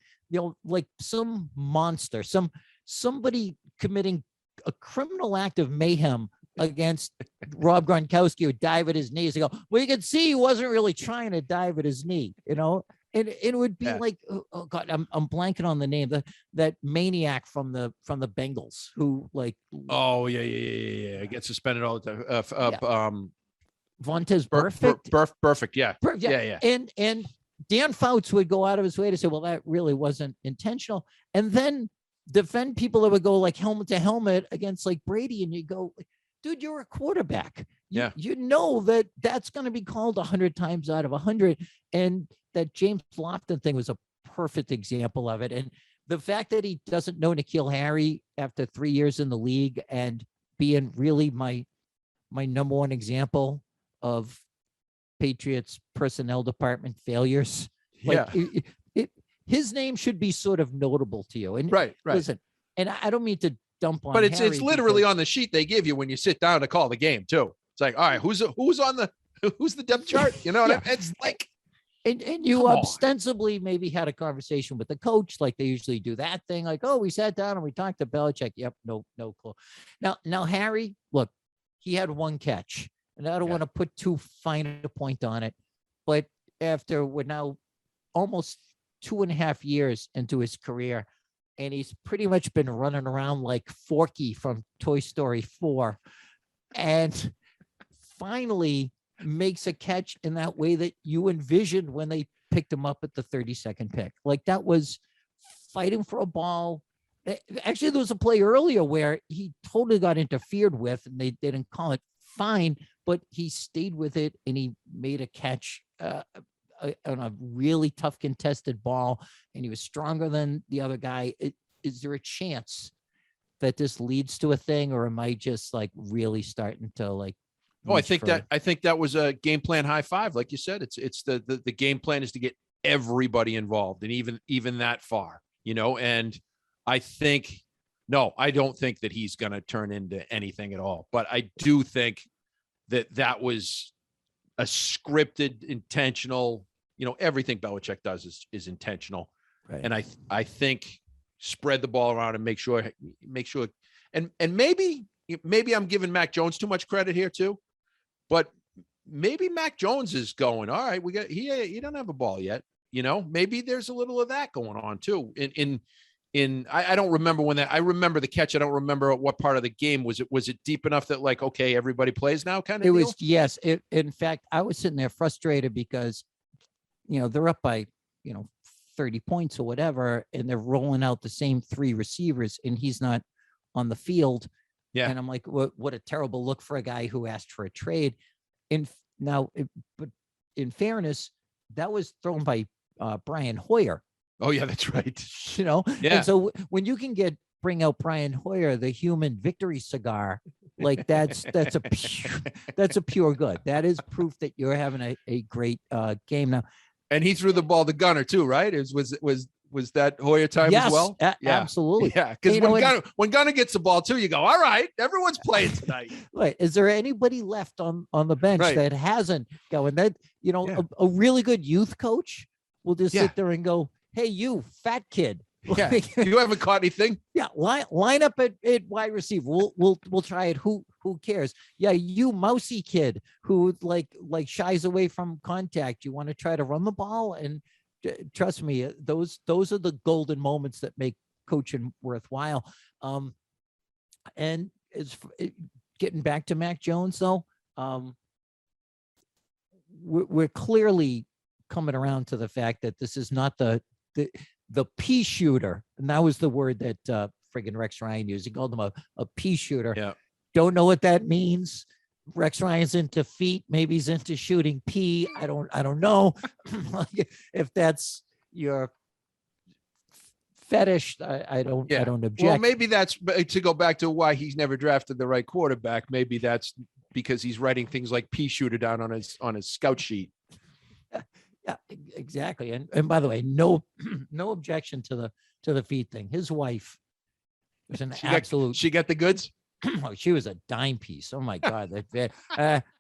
like some monster, somebody committing a criminal act of mayhem against Rob Gronkowski who dive at his knees. They go, well, you can see he wasn't really trying to dive at his knee, and it would be like, oh God, I'm blanking on the name, that maniac from the Bengals who like, Oh yeah. Gets suspended all the time. Vontez Perfect. Perfect. Yeah. Yeah. And Dan Fouts would go out of his way to say, well, that really wasn't intentional, and then defend people that would go like helmet to helmet against like Brady, and you go, dude, you're a quarterback. You know that's going to be called 100 times out of 100. And that James Lofton thing was a perfect example of it. And the fact that he doesn't know N'Keal Harry after 3 years in the league and being really my number one example of Patriots personnel department failures. Like his name should be sort of notable to you. And right. Listen, and I don't mean to dump on, but it's Harry literally because, on the sheet they give you when you sit down to call the game too. It's like, all right, who's the depth chart? You know what I mean? It's like, and you ostensibly maybe had a conversation with the coach, like they usually do that thing, like, oh, we sat down and we talked to Belichick. Yep, no clue. Now Harry, look, he had one catch, and I don't want to put too fine a point on it, but after we're now almost 2.5 years into his career, and he's pretty much been running around like Forky from Toy Story 4, and finally makes a catch in that way that you envisioned when they picked him up at the 32nd pick. Like, that was fighting for a ball. Actually, there was a play earlier where he totally got interfered with, and they didn't call it fine, but he stayed with it and he made a catch on a really tough contested ball, and he was stronger than the other guy. Is there a chance that this leads to a thing, or am I just like really starting to like? I think that was a game plan high five. Like you said, it's the game plan is to get everybody involved, and even that far, and I don't think that he's going to turn into anything at all, but I do think that was a scripted, intentional, everything Belichick does is intentional. Right. And I think spread the ball around and make sure, and maybe I'm giving Mac Jones too much credit here too, but maybe Mac Jones is going, all right, he don't have a ball yet. Maybe there's a little of that going on too. I don't remember when I remember the catch. I don't remember what part of the game was it deep enough that like, okay, everybody plays now kind of It deal? was, yes. In fact, I was sitting there frustrated because, they're up by, 30 points or whatever, and they're rolling out the same 3 receivers and he's not on the field. Yeah. And I'm like, what a terrible look for a guy who asked for a trade. But in fairness, that was thrown by Brian Hoyer. Oh yeah, that's right. Yeah. Yeah. And so when you can bring out Brian Hoyer, the human victory cigar, like that's a pure good. That is proof that you're having a great game now. And he threw the ball to Gunner too, right? Was that Hoyer time as well? Yeah, absolutely. Yeah, because when Gunner gets the ball too, you go, all right, everyone's playing tonight. Right. Is there anybody left on the bench that hasn't going? That a really good youth coach will just sit there and go, "Hey, you fat kid." Yeah, you haven't caught anything. Yeah, line up at wide receiver. We'll try it. Who cares? Yeah, you mousy kid who like shies away from contact. You want to try to run the ball, and trust me, those are the golden moments that make coaching worthwhile. And it's getting back to Mac Jones though. We're clearly coming around to the fact that this is not the pea shooter. And that was the word that friggin' Rex Ryan used. He called him a pea shooter. Yeah. Don't know what that means. Rex Ryan's into feet. Maybe he's into shooting pea. I don't know if that's your fetish. I don't object. Well, maybe that's to go back to why he's never drafted the right quarterback. Maybe that's because he's writing things like pea shooter down on his scout sheet. Yeah, exactly. And by the way, no objection to the feet thing. His wife was an absolute. She got the goods. She was a dime piece. Oh my God.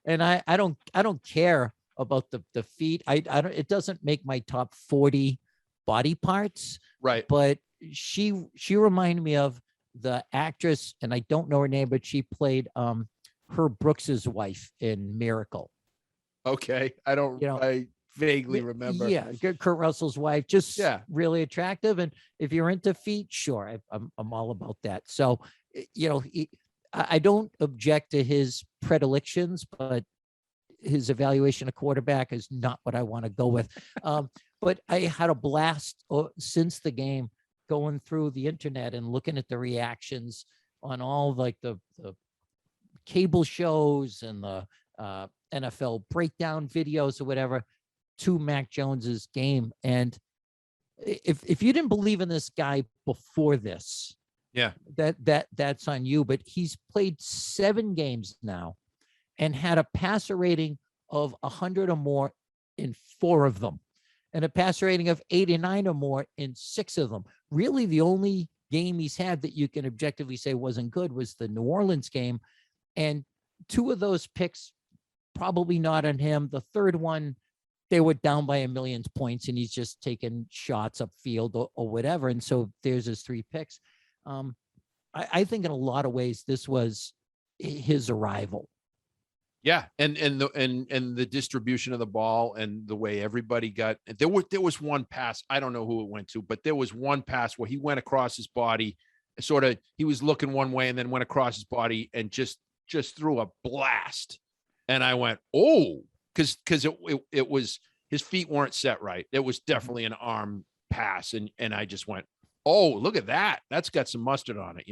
And I don't care about the feet. I don't. It doesn't make my top 40 body parts. Right. But she reminded me of the actress, and I don't know her name, but she played Herb Brooks's wife in Miracle. Okay, I vaguely remember. Yeah, Kurt Russell's wife, just really attractive. And if you're into feet, sure, I'm all about that. So, I don't object to his predilections, but his evaluation of quarterback is not what I want to go with. But I had a blast since the game going through the internet and looking at the reactions on all like the cable shows and the NFL breakdown videos or whatever to Mac Jones's game. And if you didn't believe in this guy before this, that's on you. But he's played 7 games now and had a passer rating of 100 or more in 4 of them, and a passer rating of 89 or more in 6 of them. Really, the only game he's had that you can objectively say wasn't good was the New Orleans game. And 2 of those picks, probably not on him. The third one, they were down by 1 million points and he's just taking shots upfield or whatever. And so there's his 3 picks. I think in a lot of ways, this was his arrival. Yeah, and the distribution of the ball and the way everybody got there was one pass, I don't know who it went to, but there was one pass where he went across his body, sort of he was looking one way and then went across his body and just threw a blast. And I went, oh, because it was, his feet weren't set right. It was definitely an arm pass, and I just went, oh, look at that. That's got some mustard on it,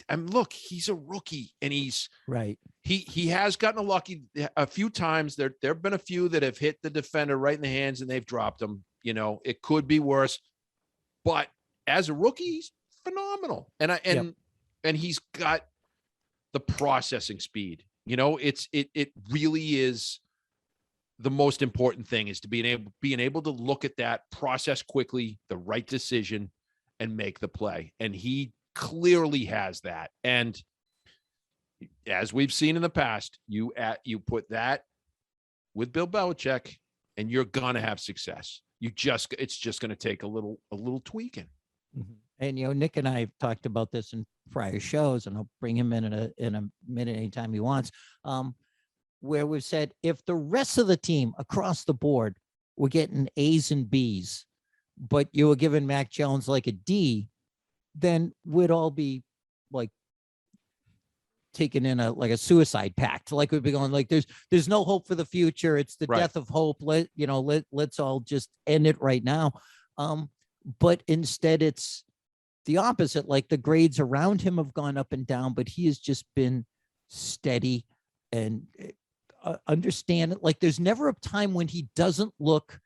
and look, he's a rookie, and he's right. He has gotten lucky a few times. There have been a few that have hit the defender right in the hands, and they've dropped him. It could be worse, but as a rookie, he's phenomenal, and he's got the processing speed. It really is the most important thing, is to being able to look at that, process quickly, the right decision, and make the play. And he clearly has that. And as we've seen in the past, you put that with Bill Belichick and you're going to have success. It's just going to take a little tweaking. Mm-hmm. And, Nick and I have talked about this in prior shows, and I'll bring him in a minute anytime he wants, where we've said if the rest of the team across the board were getting A's and B's, but you were giving Mac Jones like a D, then we'd all be like taken in a suicide pact. Like we'd be going like, there's no hope for the future. It's the Right. death of hope. Let's all just end it right now. But instead it's the opposite. Like the grades around him have gone up and down, but he has just been steady and understand it. Like there's never a time when he doesn't look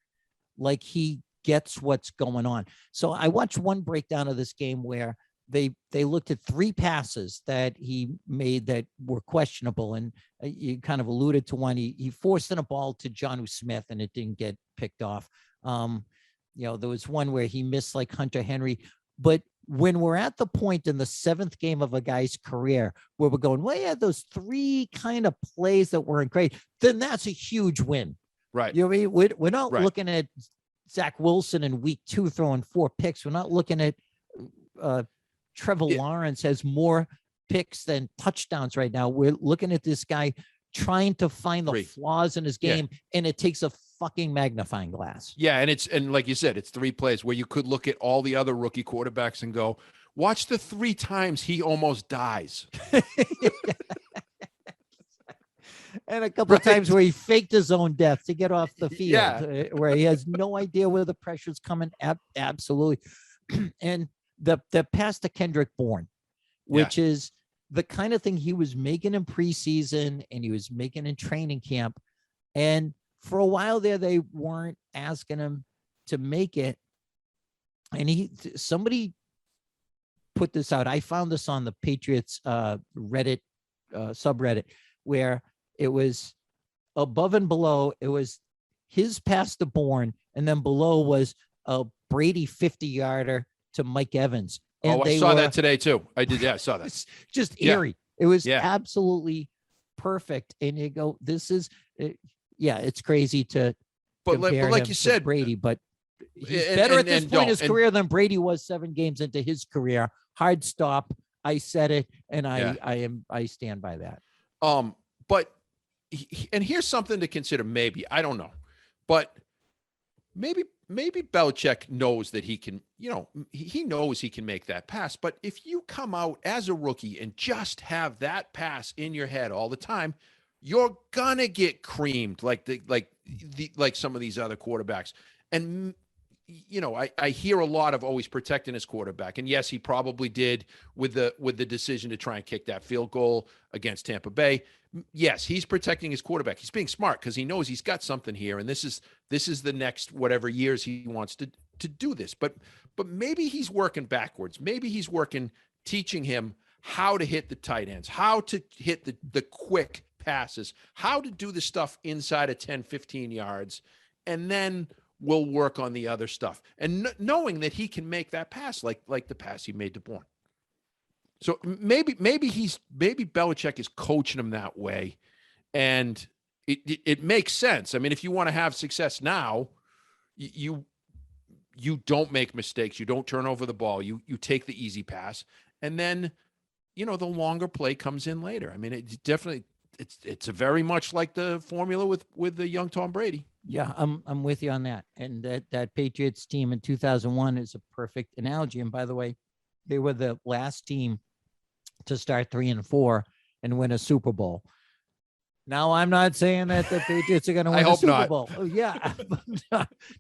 like he gets what's going on. So I watched one breakdown of this game where they looked at 3 passes that he made that were questionable, and you kind of alluded to one. He forced in a ball to Jonnu Smith and it didn't get picked off. There was one where he missed like Hunter Henry. But when we're at the point in the 7th game of a guy's career where we're going, well, yeah, those 3 kind of plays that weren't great, then that's a huge win. Right. You know what I mean? We're not looking at Zach Wilson in week 2 throwing 4 picks. We're not looking at Trevor Lawrence has more picks than touchdowns right now. We're looking at this guy trying to find the flaws in his game, and it takes a fucking magnifying glass. Yeah, and like you said, it's 3 plays where you could look at all the other rookie quarterbacks and go, watch the 3 times he almost dies. And a couple of times where he faked his own death to get off the field, where he has no idea where the pressure's coming. Absolutely. And the pass to Kendrick Bourne, which is the kind of thing he was making in preseason and he was making in training camp. And for a while there, they weren't asking him to make it. And somebody put this out. I found this on the Patriots Reddit subreddit, where it was above and below. It was his pass to Bourne, and then below was a Brady 50-yarder to Mike Evans. And I saw that today too. I did. Yeah, I saw that. Just eerie. It was absolutely perfect. And you go, this is, it's crazy to but like you said, Brady, but he's better at this point in his career than Brady was 7 games into his career. Hard stop. I said it, and I stand by that. But and here's something to consider. Maybe, I don't know, but maybe Belichick knows that he can, he knows he can make that pass. But if you come out as a rookie and just have that pass in your head all the time, you're gonna get creamed like some of these other quarterbacks. And I hear a lot of always protecting his quarterback. And yes, he probably did with the decision to try and kick that field goal against Tampa Bay. Yes, he's protecting his quarterback. He's being smart because he knows he's got something here, and this is the next whatever years he wants to do this. But maybe he's working backwards. Maybe he's teaching him how to hit the tight ends, how to hit the quick passes, how to do the stuff inside of 10, 15 yards, and then we'll work on the other stuff. And knowing that he can make that pass like the pass he made to Bourne. So maybe Belichick is coaching him that way, and it makes sense. I mean, if you want to have success now, you don't make mistakes, you don't turn over the ball, you take the easy pass, and then the longer play comes in later. I mean, it's very much like the formula with the young Tom Brady. Yeah, I'm with you on that. And that Patriots team in 2001 is a perfect analogy. And by the way, they were the last team to start 3-4 and win a Super Bowl. Now, I'm not saying that the Patriots are going to win a Super Bowl. Oh, yeah,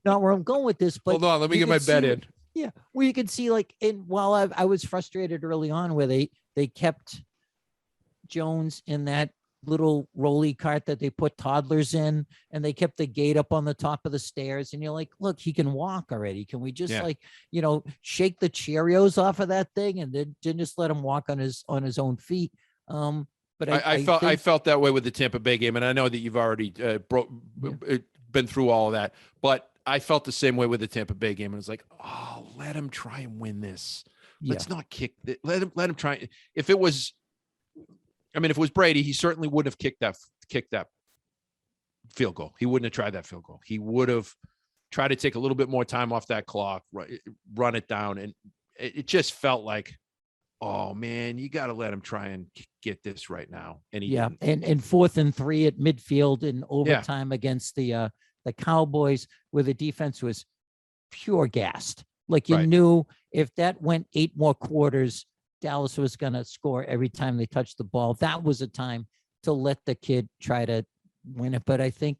not where I'm going with this. But hold on, let me get my bet in. Yeah, well, you can see while I was frustrated early on where they kept Jones in that little rolly cart that they put toddlers in, and they kept the gate up on the top of the stairs, and you're like, look, he can walk already. Can we just shake the Cheerios off of that thing and then just let him walk on his own feet? But I felt that way with the Tampa Bay game, and I know that you've already been through all of that, but I felt the same way with the Tampa Bay game, and it's like, oh, let him try and win this. Let's not kick it. Let him try. If it was Brady, he certainly wouldn't have kicked that field goal. He wouldn't have tried that field goal. He would have tried to take a little bit more time off that clock, run it down. And it just felt like, oh man, you got to let him try and get this right now. And he didn't. And 4th and 3 at midfield in overtime against the Cowboys, where the defense was pure gassed. Like you Right. knew if that went 8 more quarters, Dallas was going to score every time they touched the ball. That was a time to let the kid try to win it. But I think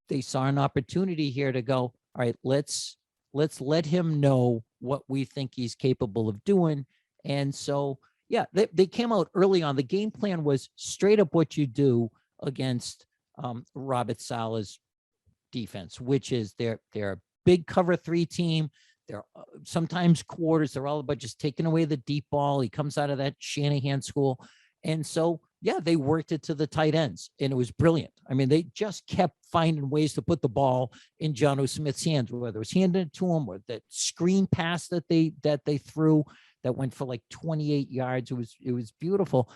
they saw an opportunity here to go, all right, let's let him know what we think he's capable of doing. And so, yeah, they came out early on. The game plan was straight up what you do against Robert Sala's defense, which is they're a big cover 3 team. They're sometimes quarters. They're all about just taking away the deep ball. He comes out of that Shanahan school. And so, yeah, they worked it to the tight ends, and it was brilliant. I mean, they just kept finding ways to put the ball in Jonnu Smith's hands, whether it was handed to him or that screen pass that they threw that went for like 28 yards. It was beautiful.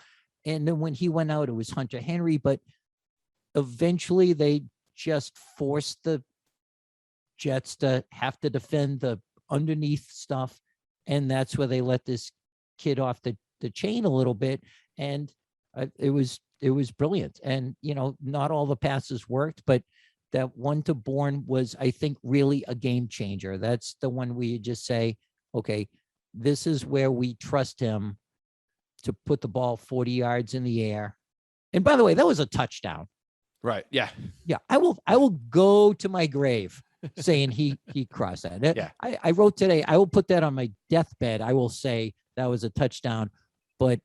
And then when he went out, it was Hunter Henry, but eventually they just forced the Jets to have to defend the underneath stuff. And that's where they let this kid off the chain a little bit. And it was brilliant. And, you know, not all the passes worked, but that one to Bourne was, I think, really a game changer. That's the one where you just say, okay, this is where we trust him to put the ball 40 yards in the air. And by the way, that was a touchdown. Right. Yeah. Yeah. I will go to my grave saying he crossed that. Yeah. I wrote today, I will put that on my deathbed. I will say that was a touchdown. But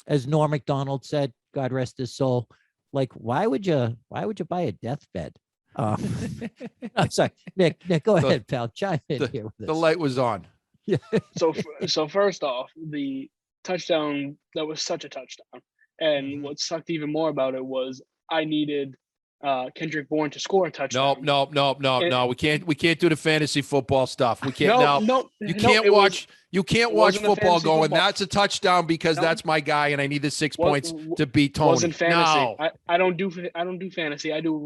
as Norm Macdonald said, God rest his soul, like, why would you buy a deathbed? I'm sorry, Nick, go ahead, pal. Chime in here with this. The light was on. Yeah. So first off, the touchdown, that was such a touchdown. And what sucked even more about it was I needed Kendrick Bourne to score a touchdown. No. We can't do the fantasy football stuff. We can't. You can't watch football going, that's a touchdown because that's my guy and I need the 6 points to beat Tony. Wasn't fantasy. No. I don't do fantasy. I do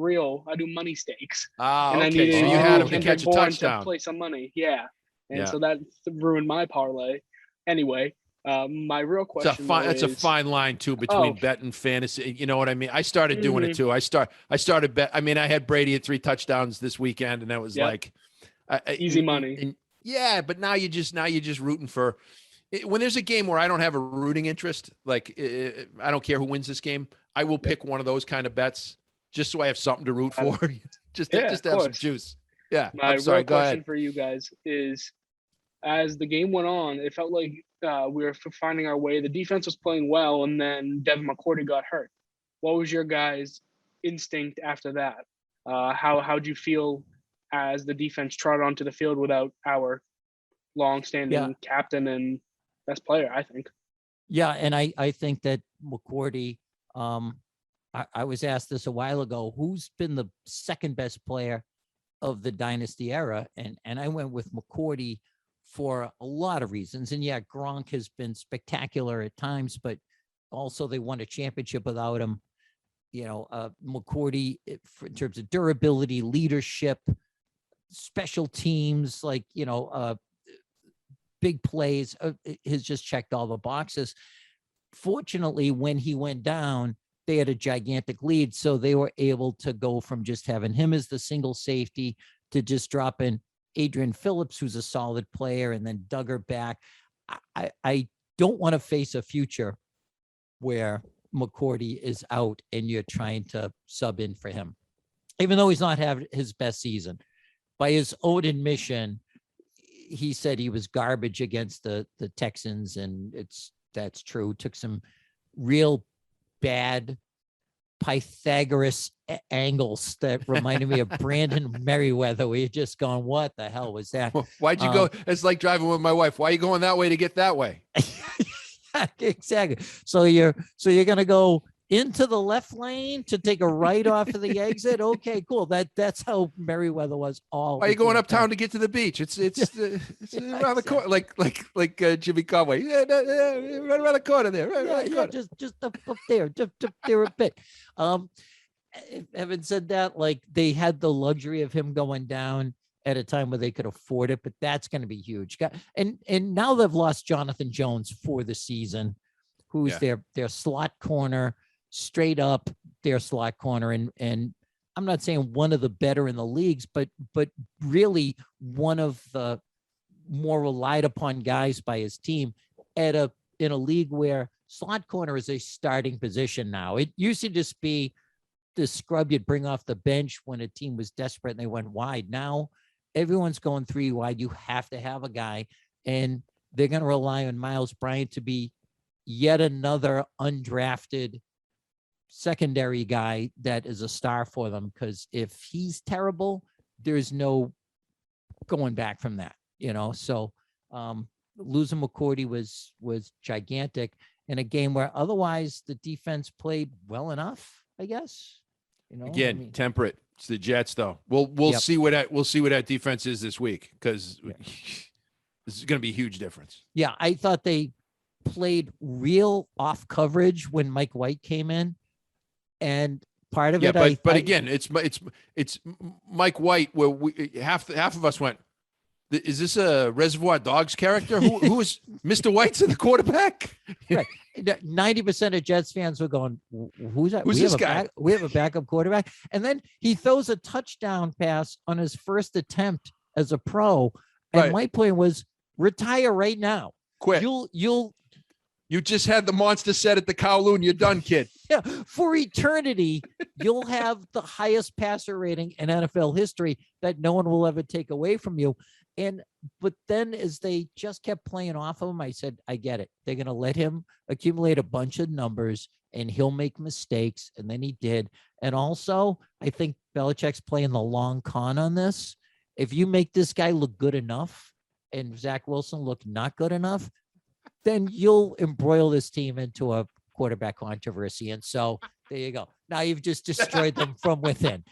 money stakes. Ah, and okay. I needed So you had him to Kendrick catch a Bourne touchdown. to play some money. Yeah. And Yeah. so that ruined my parlay. Anyway, my real question It's a fine line too between bet and fantasy. You know what I mean? I started doing it too. I started bet. I mean, I had Brady at 3 touchdowns this weekend, and that was like easy money. And yeah, but now you're just rooting for. When there's a game where I don't have a rooting interest, like I don't care who wins this game, I will pick one of those kind of bets just so I have something to root for, just to have some juice. Yeah, My I'm sorry. real Go question ahead. for you guys is, as the game went on, it felt like we were finding our way. The defense was playing well, and then Devin McCourty got hurt. What was your guys' instinct after that? How'd you feel as the defense trotted onto the field without our long-standing captain and best player, I think? Yeah, and I think that McCourty, I was asked this a while ago, who's been the second best player of the dynasty era? And I went with McCourty for a lot of reasons. And yeah, Gronk has been spectacular at times, but also they won a championship without him. You know, McCourty, in terms of durability, leadership, special teams, like, you know, big plays, has just checked all the boxes. Fortunately, when he went down, they had a gigantic lead. So they were able to go from just having him as the single safety to just dropping Adrian Phillips, who's a solid player, and then Duggar back. I don't want to face a future where McCourty is out and you're trying to sub in for him, even though he's not having his best season. By his own admission, he said he was garbage against the Texans, and that's true. Took some real bad Pythagoras angles that reminded me of Brandon Merriweather. We had just gone, what the hell was that? Why'd you go? It's like driving with my wife. Why are you going that way to get that way? Exactly. So you're going to go into the left lane to take a right off of the exit. Okay, cool. That's how Merriweather was all. Why are you going uptown to get to the beach? It's around the corner, like Jimmy Conway. Yeah, right around the corner there. Just up there, just up there a bit. Having said that, like, they had the luxury of him going down at a time where they could afford it, but that's going to be huge. And now they've lost Jonathan Jones for the season, who's their slot corner, straight up their slot corner, and I'm not saying one of the better in the leagues, but really one of the more relied upon guys by his team in a league where slot corner is a starting position now. It used to just be the scrub you'd bring off the bench when a team was desperate and they went wide. Now everyone's going 3 wide. You have to have a guy, and they're going to rely on Miles Bryant to be yet another undrafted secondary guy that is a star for them. Because if he's terrible, there's no going back from that, So losing McCourty was gigantic in a game where otherwise the defense played well enough, I guess. Again, temperate. It's the Jets, though. We'll see what that defense is this week, because this is going to be a huge difference. Yeah, I thought they played real off coverage when Mike White came in, and part of it. But again, it's Mike White. Where half of us went, is this a Reservoir Dogs character? Who is Mr. White's the quarterback? Right. 90% of Jets fans were going, who's that? Who's this guy? We have a backup quarterback. And then he throws a touchdown pass on his first attempt as a pro. And my point was, retire right now. Quit. You just had the monster set at the Kowloon. You're done, kid. Yeah, for eternity, you'll have the highest passer rating in NFL history that no one will ever take away from you. But then as they just kept playing off of him, I said, I get it. They're going to let him accumulate a bunch of numbers and he'll make mistakes. And then he did. And also, I think Belichick's playing the long con on this. If you make this guy look good enough and Zach Wilson look not good enough, then you'll embroil this team into a quarterback controversy. And so there you go. Now you've just destroyed them from within.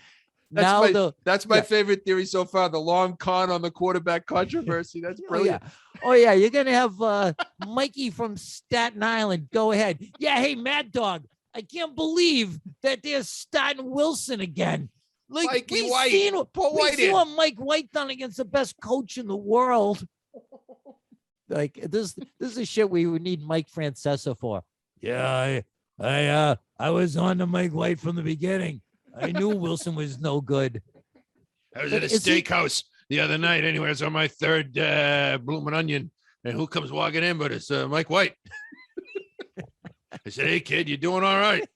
That's my favorite theory so far. The long con on the quarterback controversy. That's brilliant. Oh yeah. You're going to have Mikey from Staten Island. Go ahead. Yeah. Hey, Mad Dog. I can't believe that they're starting Wilson again. Like we've seen what Mike White done against the best coach in the world. Like this is a shit we would need Mike Francesa for. Yeah. I was on to Mike White from the beginning. I knew Wilson was no good. I was at a steakhouse the other night. Anyway, it's on my third Bloomin' Onion. And who comes walking in? But it's Mike White. I said, hey, kid, you doing all right?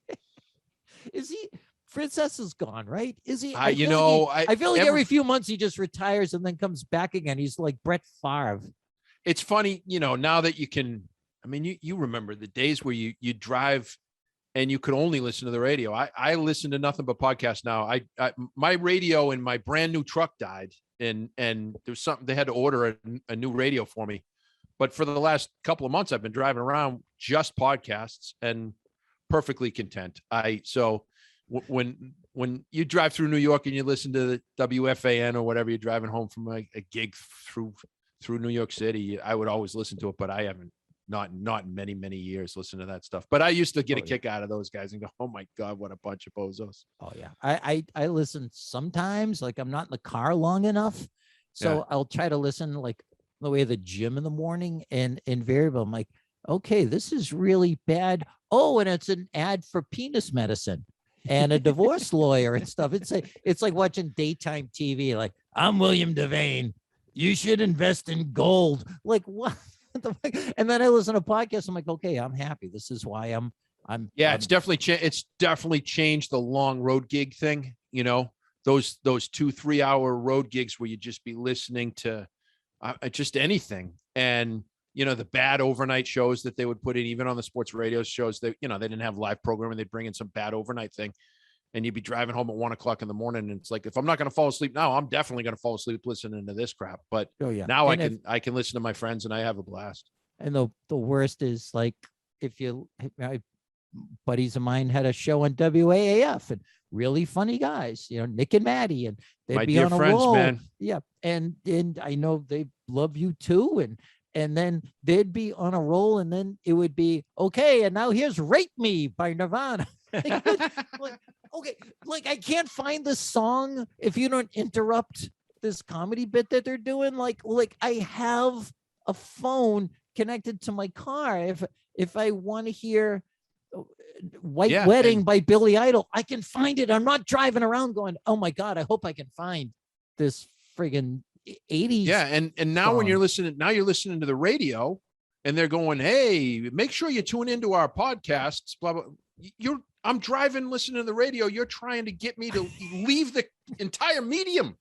Is he? Francesa's gone, right? Is he? I feel like every few months he just retires and then comes back again. He's like Brett Favre. It's funny, now that you can, you remember the days where you drive and you could only listen to the radio. I listen to nothing but podcasts now. My radio in my brand new truck died, and there's something they had to order a new radio for me. But for the last couple of months, I've been driving around just podcasts and perfectly content. When you drive through New York and you listen to the WFAN or whatever, you're driving home from a gig through New York City, I would always listen to it, but I haven't. Not in many, many years listen to that stuff. But I used to get a kick out of those guys and go, oh my God, what a bunch of bozos. Oh yeah. I listen sometimes, like I'm not in the car long enough. So I'll try to listen like the way of the gym in the morning, and invariably I'm like, okay, this is really bad. Oh, and it's an ad for penis medicine and a divorce lawyer and stuff. It's like watching daytime TV. Like, I'm William Devane. You should invest in gold. Like what? And then I listen to podcasts. I'm like, okay, I'm happy. This is why I'm. It's definitely changed the long road gig thing. Those 2-3 hour road gigs where you just be listening to just anything. And, the bad overnight shows that they would put in, even on the sports radio shows, they didn't have live programming. They'd bring in some bad overnight thing. And you'd be driving home at 1 o'clock in the morning. And it's like, if I'm not going to fall asleep now, I'm definitely going to fall asleep listening to this crap. But now I can listen to my friends and I have a blast. And the worst is like, buddies of mine had a show on WAAF and really funny guys, Nick and Maddie, and they'd my be dear on a friends, roll. man. Yeah. And I know they love you too. And then they'd be on a roll, and then it would be, okay, and now here's Rape Me by Nirvana. Okay, like I can't find the song if you don't interrupt this comedy bit that they're doing. Like I have a phone connected to my car. If I want to hear White Yeah, Wedding and- by Billy Idol. I can find it. I'm not driving around going, oh my God, I hope I can find this friggin' 80s. Yeah. And now when song. you're listening to the radio and they're going, hey, make sure you tune into our podcasts, blah, blah. I'm driving, listening to the radio. You're trying to get me to leave the entire medium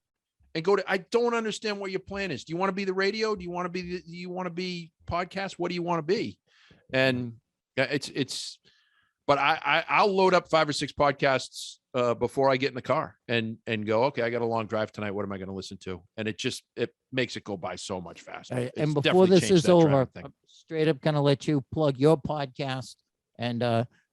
and go to, I don't understand what your plan is. Do you want to be the radio? Do you want to be podcast? What do you want to be? And but I'll load up 5 or 6 podcasts before I get in the car and go, okay, I got a long drive tonight. What am I going to listen to? And it makes it go by so much faster. And before this is over, I'm straight up going to let you plug your podcast. And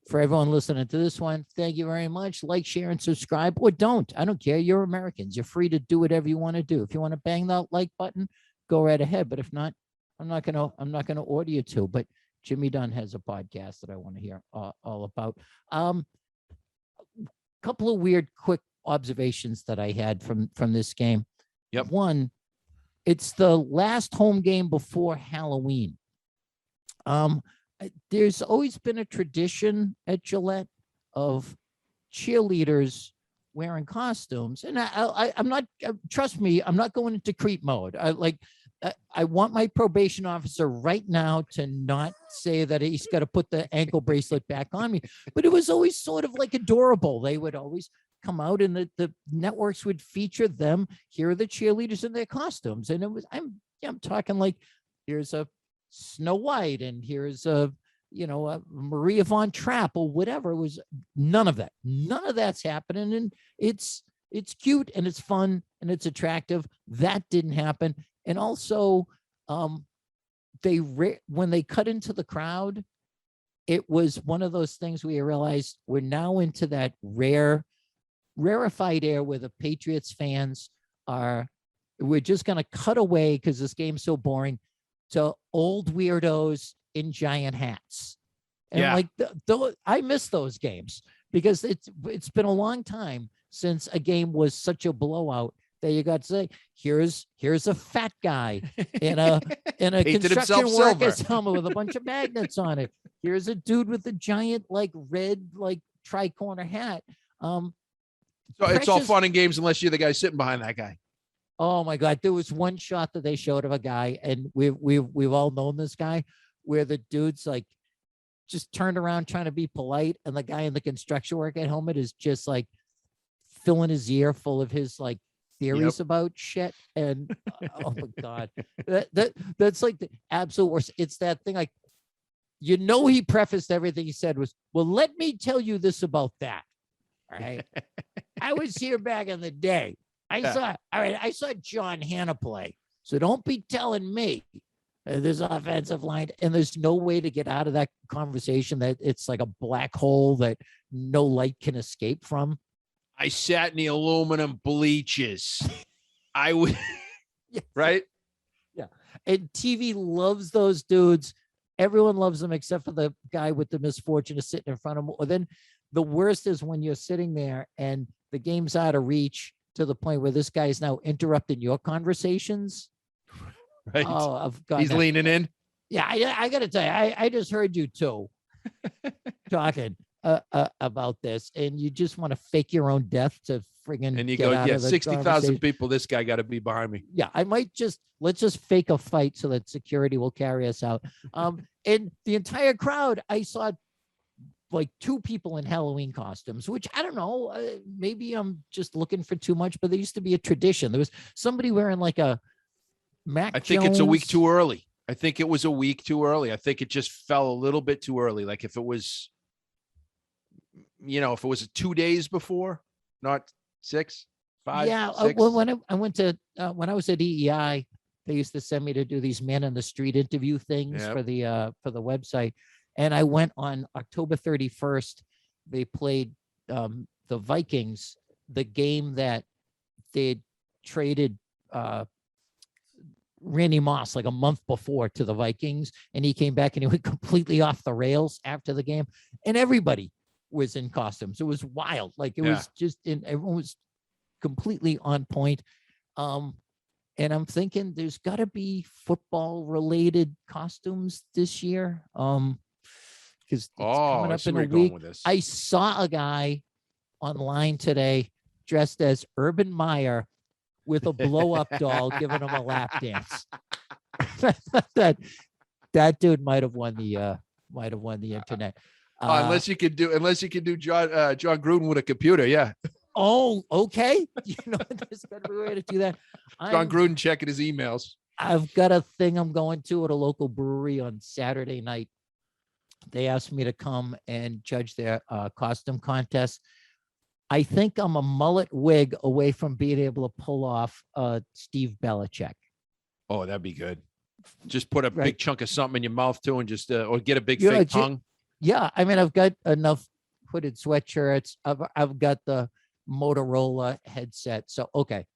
for everyone listening to this one, thank you very much. Like, share, and subscribe, or don't. I don't care. You're Americans. You're free to do whatever you want to do. If you want to bang that like button, go right ahead. But if not, I'm not gonna order you to. But Jimmy Dunn has a podcast that I want to hear all about. Couple of weird, quick observations that I had from this game. Yep. One, it's the last home game before Halloween. There's always been a tradition at Gillette of cheerleaders wearing costumes, and I'm not. Trust me, I'm not going into creep mode. I want my probation officer right now to not say that he's got to put the ankle bracelet back on me. But it was always sort of like adorable. They would always come out, and the networks would feature them. Here are the cheerleaders in their costumes, and it was I'm talking like, here's a Snow White, and here's a Maria von Trapp or whatever. It was none of that. None of that's happening, and it's cute and it's fun and it's attractive. That didn't happen. And also, when they cut into the crowd, it was one of those things where you realized we're now into that rarefied air where the Patriots fans we're just going to cut away because this game's so boring to old weirdos in giant hats. And I miss those games because it's been a long time since a game was such a blowout that you got to say, here's a fat guy in a construction worker's helmet with a bunch of magnets on it. Here's a dude with a giant red tri-corner hat. So it's all fun and games unless you're the guy sitting behind that guy. Oh my God. There was one shot that they showed of a guy, and we've all known this guy, where the dude's just turned around trying to be polite, and the guy in the construction worker helmet is just filling his ear full of his theories about shit. And oh my God, that's the absolute worst. It's that thing he prefaced everything he said was, well, let me tell you this about that. All right. I was here back in the day. I saw John Hanna play. So don't be telling me this offensive line, and there's no way to get out of that conversation, that it's like a black hole that no light can escape from. I sat in the aluminum bleachers. I would, yeah. Right? Yeah. And TV loves those dudes. Everyone loves them except for the guy with the misfortune of sitting in front of them. Or then the worst is when you're sitting there and the game's out of reach to the point where this guy is now interrupting your conversations. Right. Oh, I've got He's leaning in. Yeah, I got to tell you, I just heard you two talking about this, and you just want to fake your own death to friggin' and you get go, out yeah, of the 60,000 people. This guy got to be behind me. Yeah, let's just fake a fight so that security will carry us out. And the entire crowd, I saw 2 people in Halloween costumes, which I don't know, maybe I'm just looking for too much, but there used to be a tradition. There was somebody wearing a Mac I think Jones. it's a week too early. I think it was a week too early. I think it just fell a little bit too early. Like if it was, if it was 2 days before, not 6, 5. Yeah. 6. Well, when I went to, when I was at EEI, they used to send me to do these man in the street interview things for the website. And I went on October 31st. They played the Vikings, the game that they traded Randy Moss a month before to the Vikings, and he came back and he went completely off the rails after the game, and everybody was in costumes. It was wild. Was just everyone was completely on point. And I'm thinking there's got to be football related costumes this year. because it's Oh, coming I up see in where a you're going week. with this. I saw a guy online today dressed as Urban Meyer with a blow up doll giving him a lap dance. that dude might have won the internet. Unless you could do John Gruden with a computer. Yeah. Oh, okay. There's got to be a way to do that. John Gruden checking his emails. I've got a thing I'm going to at a local brewery on Saturday night. They asked me to come and judge their costume contest. I think I'm a mullet wig away from being able to pull off Steve Belichick. Oh, that'd be good. Just put a Right. big chunk of something in your mouth too, and just or get a big fake tongue. Yeah, I mean, I've got enough hooded sweatshirts. I've got the Motorola headset. So okay.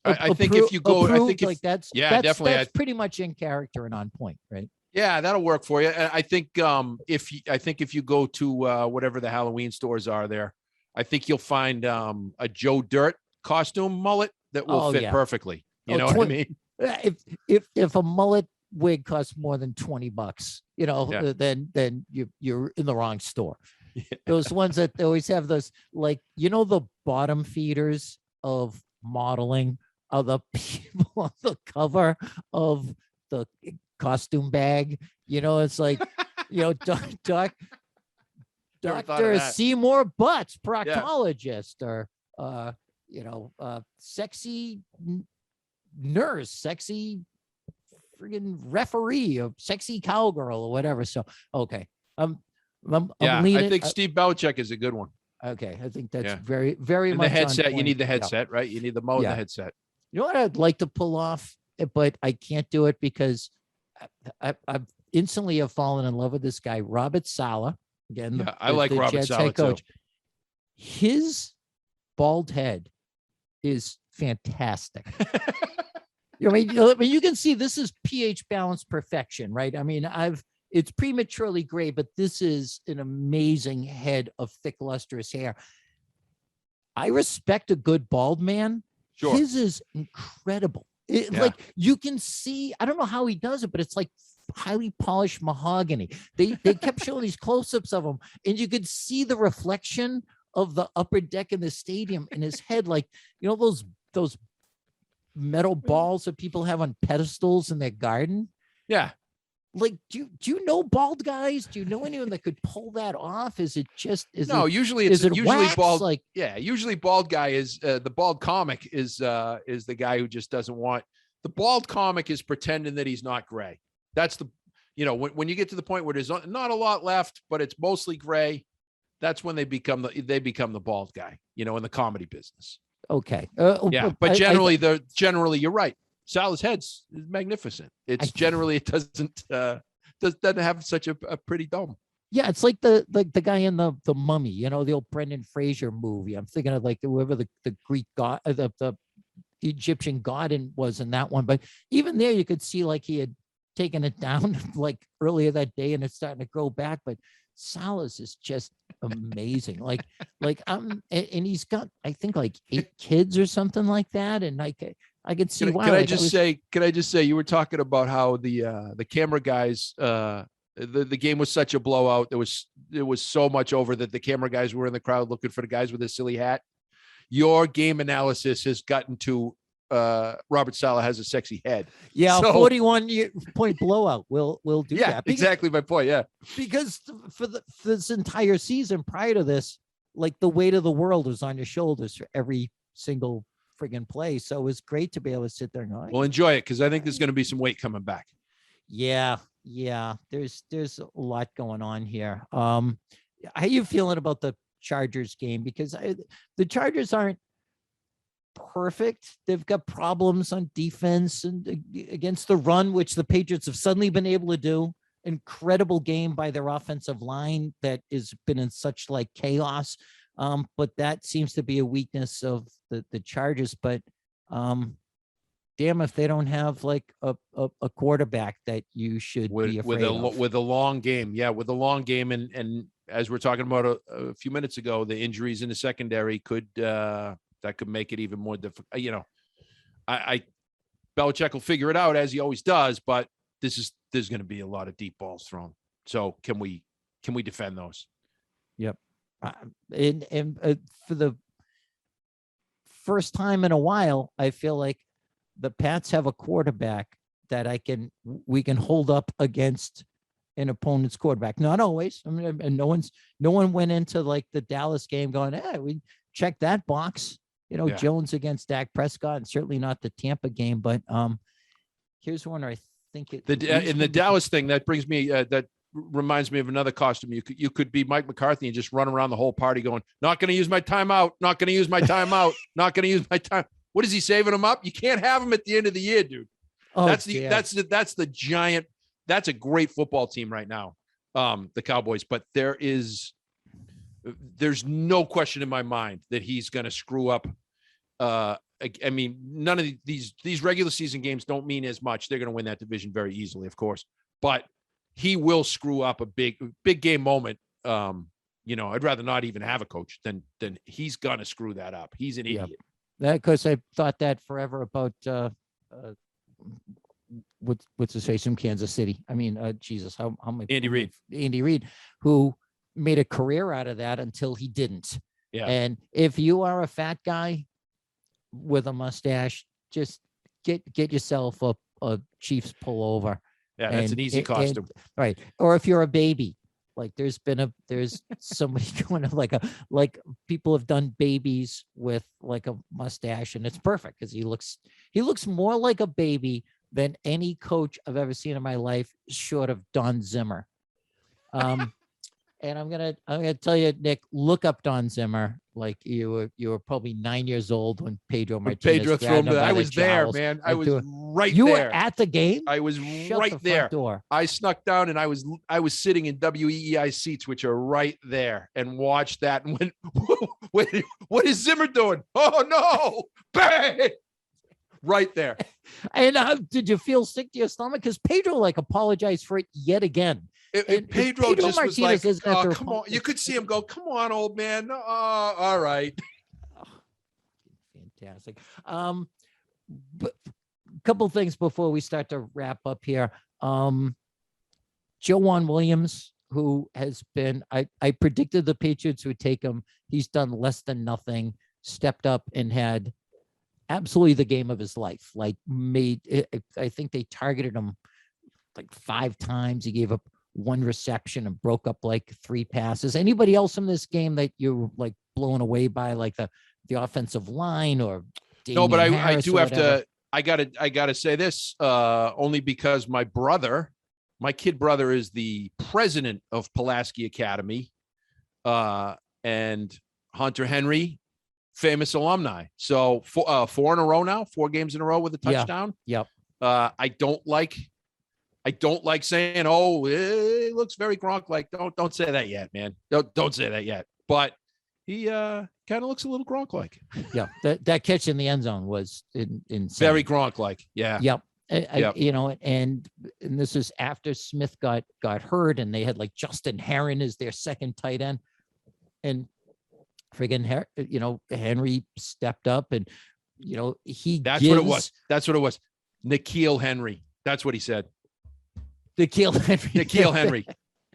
I think if you go, I think if, like that's definitely. That's pretty much in character and on point, right? Yeah, that'll work for you. And I think if you go to whatever the Halloween stores are there, I think you'll find a Joe Dirt costume mullet that will fit perfectly. You know what I mean? If a mullet wig costs more than $20, then you're in the wrong store. Yeah. Those ones that they always have those, like, the bottom feeders of modeling are the people on the cover of the costume bag. It's like, Dr. Seymour Butts, proctologist, or sexy nurse, sexy friggin' referee, or sexy cowgirl, or whatever. So okay, I'm leaning. I think Steve Belichick is a good one. Okay, I think that's very, very and much the headset. on point. You need the headset, right? You need the mode and the headset. You know what I'd like to pull off, but I can't do it because I've instantly have fallen in love with this guy, Robert Saleh. Again, I like Robert Jets Saleh head coach. too. His bald head is fantastic. I mean, you can see this is pH balance perfection, right? I mean, it's prematurely gray, but this is an amazing head of thick, lustrous hair. I respect a good bald man. Sure. His is incredible. Like, you can see, I don't know how he does it, but it's like highly polished mahogany. They kept showing these close-ups of him, and you could see the reflection of the upper deck in the stadium in his head, like, those metal balls that people have on pedestals in their garden. Yeah. Like, do you know bald guys? Do you know anyone that could pull that off? Is it usually it's usually wax? Bald. Like, usually bald guy is the bald comic is the guy who just doesn't want. The bald comic is pretending that he's not gray. That's when you get to the point where there's not a lot left, but it's mostly gray. That's when they become the bald guy, in the comedy business. Okay. But generally you're right. Salah's head's magnificent. It doesn't have such a pretty dome. Yeah, it's like the guy in the Mummy, the old Brendan Fraser movie. I'm thinking of like whoever the Greek god, the Egyptian god was in that one. But even there, you could see like he had taken it down like earlier that day, and it's starting to grow back. But Salah's is just amazing. like and he's got, I think, like 8 kids or something like that, and I could see why. Can I just say you were talking about how the camera guys the game was such a blowout. There was so much over that the camera guys were in the crowd looking for the guys with a silly hat. Your game analysis has gotten to Robert Saleh has a sexy head. Yeah, so, 41-point blowout. We'll do that. Because, exactly my point. Yeah, because for this entire season prior to this, like, the weight of the world was on your shoulders for every single friggin' play. So it was great to be able to sit there and go, well, enjoy it, because I think there's going to be some weight coming back. Yeah. There's a lot going on here. How are you feeling about the Chargers game? Because the Chargers aren't perfect. They've got problems on defense and against the run, which the Patriots have suddenly been able to do. Incredible game by their offensive line that has been in such like chaos. But that seems to be a weakness of the Chargers. But damn if they don't have like a quarterback that you should be afraid of. With a long game. Yeah, with a long game. And as we're talking about a few minutes ago, the injuries in the secondary could make it even more difficult. Belichick will figure it out as he always does, but there's going to be a lot of deep balls thrown. So can we can we defend those? And for the first time in a while, I feel like the Pats have a quarterback that we can hold up against an opponent's quarterback. Not always. I mean, and no one went into like the Dallas game going, hey, we checked that box. Yeah. Jones against Dak Prescott, and certainly not the Tampa game. But here's one where I think in the Dallas thing that brings me that reminds me of another costume. You could be Mike McCarthy and just run around the whole party going, not going to use my timeout, not going to use my timeout, not going to use my time. What is he saving them up? You can't have him at the end of the year, dude. Oh, that's the giant. That's a great football team right now, the Cowboys. But there's no question in my mind that he's going to screw up. I mean, none of these regular season games don't mean as much. They're going to win that division very easily, of course. But he will screw up a big game moment. I'd rather not even have a coach than he's going to screw that up. He's an idiot. Because I thought that forever about what's his face from Kansas City. I mean, Jesus, how many Andy Reid, who made a career out of that until he didn't. Yeah. And if you are a fat guy with a mustache, just get yourself a Chiefs pullover. Yeah, that's an easy costume. Right. Or if you're a baby, like there's somebody going to like people have done babies with like a mustache, and it's perfect because he looks more like a baby than any coach I've ever seen in my life, short of Don Zimmer. And I'm gonna tell you, Nick, look up Don Zimmer. Like you were probably 9 years old when Pedro Martinez. Pedro threw him. I was there, man. I was right there. You were at the game? I was right there. Door. I snuck down and I was sitting in WEEI seats, which are right there, and watched that and went, what is Zimmer doing? Oh no! Bang! Right there. And did you feel sick to your stomach? Because Pedro apologized for it yet again. Pedro just Martinez was like, oh, come on. You could see him go, come on, old man. All right. Oh, fantastic. But a couple things before we start to wrap up here. Joanne Williams, who has been, I predicted the Patriots would take him. He's done less than nothing, stepped up and had absolutely the game of his life. I think they targeted him 5 times. He gave up 1 reception and broke up 3 passes. Anybody else in this game that you're blown away by, the offensive line or Damian no? But I Harris do have whatever? to. I gotta say this only because my kid brother is the president of Pulaski Academy, and Hunter Henry, famous alumni. So 4 in a row now, 4 games in a row with a touchdown. Yep. I don't like saying, oh, it looks very Gronk-like. Don't say that yet, man. Don't say that yet. But he kind of looks a little Gronk-like. Yeah, that catch in the end zone was insane. Very Gronk-like. Yeah. Yep. Yep. And this is after Smith got hurt, and they had Justin Herron as their second tight end, and friggin' Henry stepped up, and That's what it was. N'Keal Henry. That's what he said. N'Keal Henry.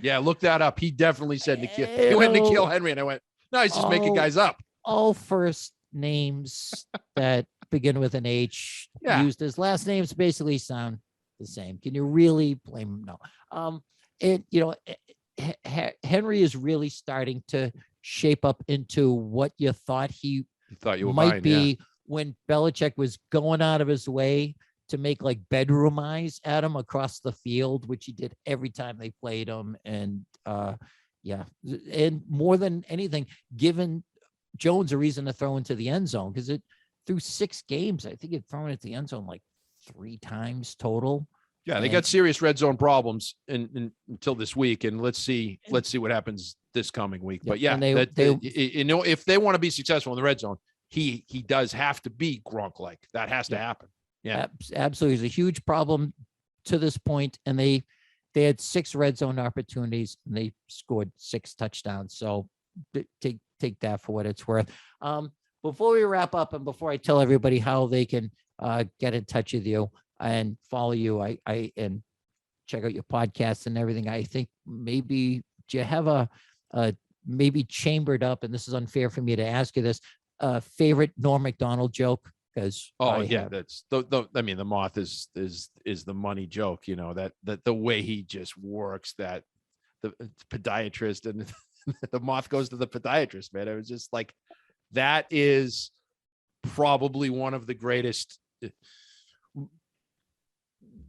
Yeah, look that up. He definitely said N'Keal. He went N'Keal Henry, and I went, no, he's just making guys up. All first names that begin with an H used as last names basically sound the same. Can you really blame him? No. Henry is really starting to shape up into what you thought you might be when Belichick was going out of his way to make bedroom eyes at him across the field, which he did every time they played him. And and more than anything, given Jones a reason to throw into the end zone, because through 6 games, I think he'd thrown it at the end zone 3 times total. Yeah, they got serious red zone problems until this week, and let's see what happens this coming week. But if they want to be successful in the red zone, he does have to be Gronk-like. That has to happen. Yeah, absolutely. It's a huge problem to this point, and they had 6 red zone opportunities and they scored 6 touchdowns. So take that for what it's worth. Before we wrap up, and before I tell everybody how they can get in touch with you and follow you, I and check out your podcast and everything, I think maybe do you have a maybe chambered up, and this is unfair for me to ask you this, favorite Norm Macdonald joke? Because that's I mean, the moth is the money joke, you know, that the way he just works that the podiatrist and the moth goes to the podiatrist, man. It was just like, that is probably one of the greatest.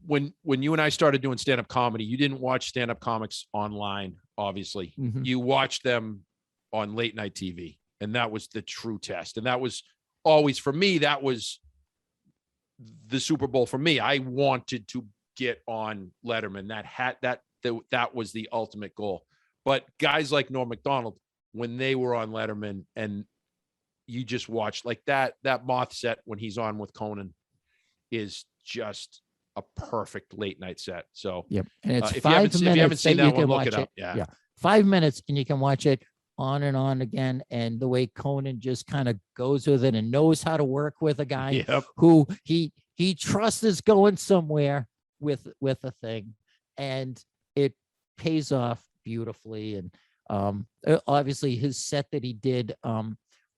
When you and I started doing stand-up comedy, you didn't watch stand-up comics online, obviously. Mhm. You watched them on late night TV, and that was the true test. And that was always, for me, that was the Super Bowl for me. I wanted to get on Letterman. That was the ultimate goal. But guys like Norm Macdonald, when they were on Letterman, and you just watched like that moth set when he's on with Conan is just a perfect late night set. So yep, and it's if 5 minutes. you haven't seen that that you one, can look watch it up. Yeah. 5 minutes, and you can watch it on and on again. And the way Conan just kind of goes with it and knows how to work with a guy Yep. who he trusts is going somewhere with a thing, and it pays off beautifully. And obviously his set that he did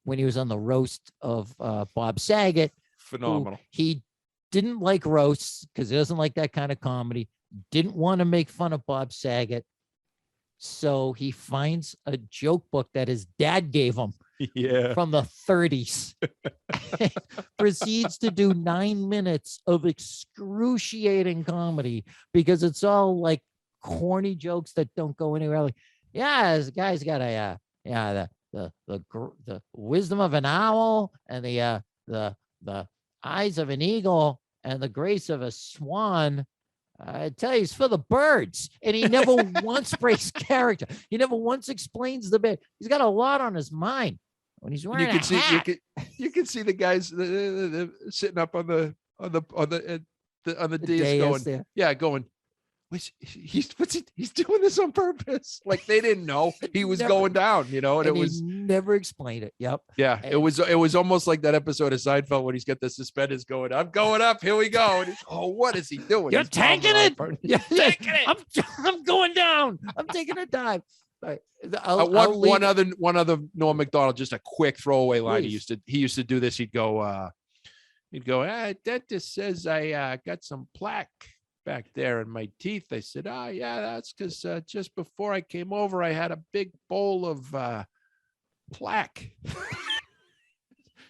when he was on the roast of Bob Saget, Phenomenal. he didn't like roasts because he doesn't like that kind of comedy, didn't want to make fun of Bob Saget. So he finds a joke book that his dad gave him from the 30s. Proceeds to do 9 minutes of excruciating comedy because it's all like corny jokes that don't go anywhere. Like, yeah, this guy's got the wisdom of an owl and the eyes of an eagle and the grace of a swan. I tell you, it's for the birds. And he never once breaks character. He never once explains the bit. He's got a lot on his mind when he's wearing a hat. You can see the guys sitting up on the dais going, there. yeah, going, he's doing this on purpose. Like they didn't know he was going down, you know, and it was never explained it. Yep. Yeah. And it was almost like that episode of Seinfeld when he's got the suspenders going. I'm going up. Here we go. And what is he doing? You're He's tanking it. You're tanking it. I'm going down. I'm taking a dive. Right. One other Norm Macdonald, just a quick throwaway line. Please. He used to do this. He'd go, dentist says I got some plaque back there in my teeth. I said, yeah, that's because just before I came over, I had a big bowl of plaque.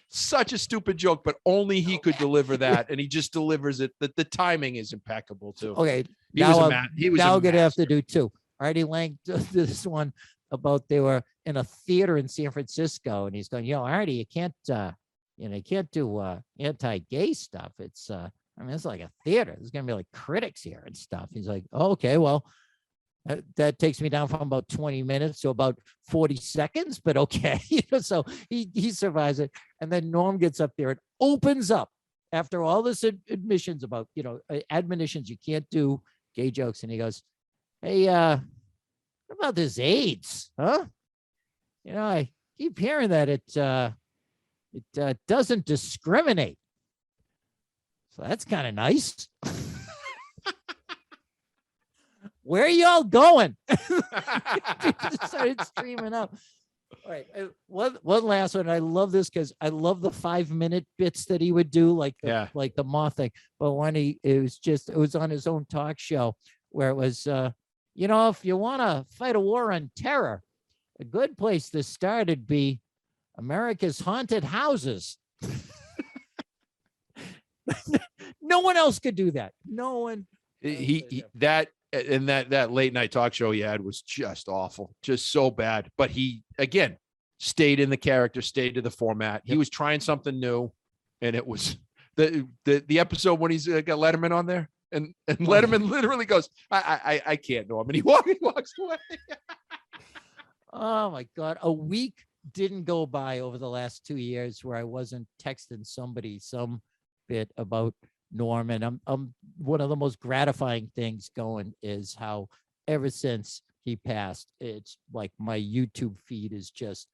Such a stupid joke, but only he could deliver that, and he just delivers it. The timing is impeccable too. Okay, he was now gonna have to do two. Artie Lang did this one about they were in a theater in San Francisco, and he's going, Artie, you can't do anti-gay stuff. It's it's like a theater. There's gonna be like critics here and stuff. He's like, okay, well, that takes me down from about 20 minutes to about 40 seconds, but okay. So he survives it. And then Norm gets up there and opens up after all this admissions about, admonitions, you can't do gay jokes. And he goes, hey, what about this AIDS? Huh? I keep hearing that it doesn't discriminate. So that's kind of nice. Where are y'all going? Started streaming up. All right. One last one. I love this because I love the 5-minute bits that he would do, like the moth thing. But when it was on his own talk show where it was, if you want to fight a war on terror, a good place to start would be America's haunted houses. No one else could do that. No one. That late night talk show he had was just awful, just so bad. But he, again, stayed in the character, stayed to the format. He was trying something new, and it was the episode when he's got Letterman on there, and Letterman literally goes, I can't know him, and he walks away. Oh my God. A week didn't go by over the last 2 years where I wasn't texting somebody some bit about Norm. And I'm one of the most gratifying things going is how ever since he passed, it's like my YouTube feed is just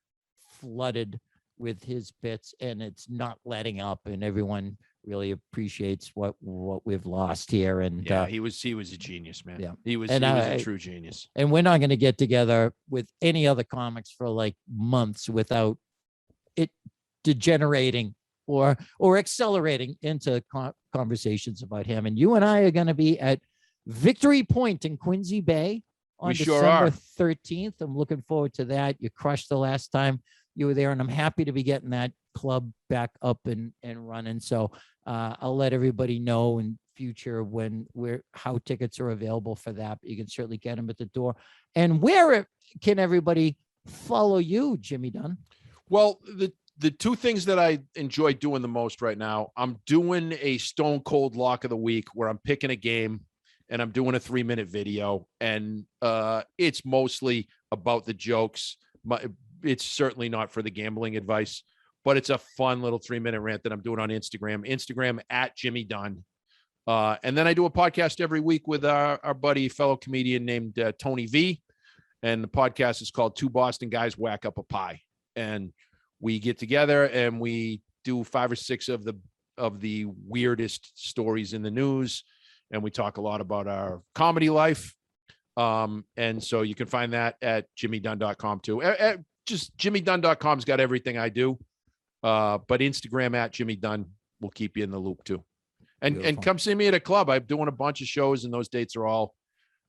flooded with his bits, and it's not letting up, and everyone really appreciates what we've lost here. And Yeah, he was a genius, man. Yeah. He was And a true genius. and we're not going to get together with any other comics for like months without it degenerating or accelerating into conversations about him. And you and I are going to be at Victory Point in Quincy Bay on We sure December are. 13th. I'm looking forward to that. You crushed the last time you were there, and I'm happy to be getting that club back up and running. So I'll let everybody know in future how tickets are available for that. But you can certainly get them at the door. And where can everybody follow you, Jimmy Dunn? Well, the two things that I enjoy doing the most right now, I'm doing a Stone Cold Lock of the Week where I'm picking a game and I'm doing a 3-minute video, and it's mostly about the jokes. It's certainly not for the gambling advice, but it's a fun little 3-minute rant that I'm doing on Instagram at Jimmy Dunn. And then I do a podcast every week with our buddy, fellow comedian named Tony V. And the podcast is called Two Boston Guys Whack Up a Pie. And we get together and we do 5 or 6 of the weirdest stories in the news. And we talk a lot about our comedy life. And so you can find that at jimmydunn.com too. Just jimmydunn.com's got everything I do. But Instagram at Jimmy Dunn will keep you in the loop too. And come see me at a club. I'm doing a bunch of shows, and those dates are all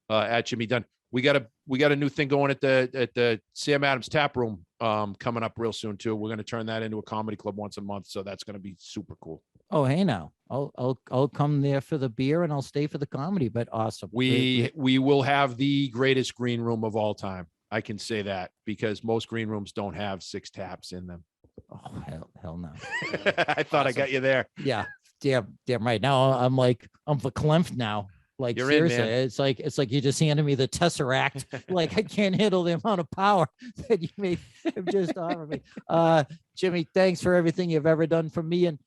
at Jimmy Dunn. We got a new thing going at the Sam Adams Tap Room coming up real soon too. We're going to turn that into a comedy club once a month, so that's going to be super cool. Oh, hey now, I'll come there for the beer and I'll stay for the comedy. But awesome. We will have the greatest green room of all time. I can say that because most green rooms don't have 6 taps in them. Oh hell no. I thought I got you there. Yeah, damn right. Now I'm verklempt now. Like You're in, seriously, man. it's like you just handed me the Tesseract. Like I can't handle the amount of power that you may have just offered me. Jimmy, thanks for everything you've ever done for me and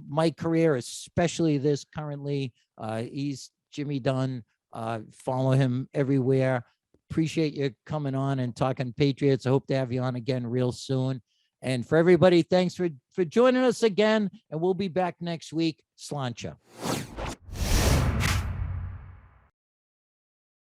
my career, especially this currently. He's Jimmy Dunn. Follow him everywhere. Appreciate you coming on and talking Patriots. I hope to have you on again real soon. And for everybody, thanks for joining us again. And we'll be back next week. Sláinte.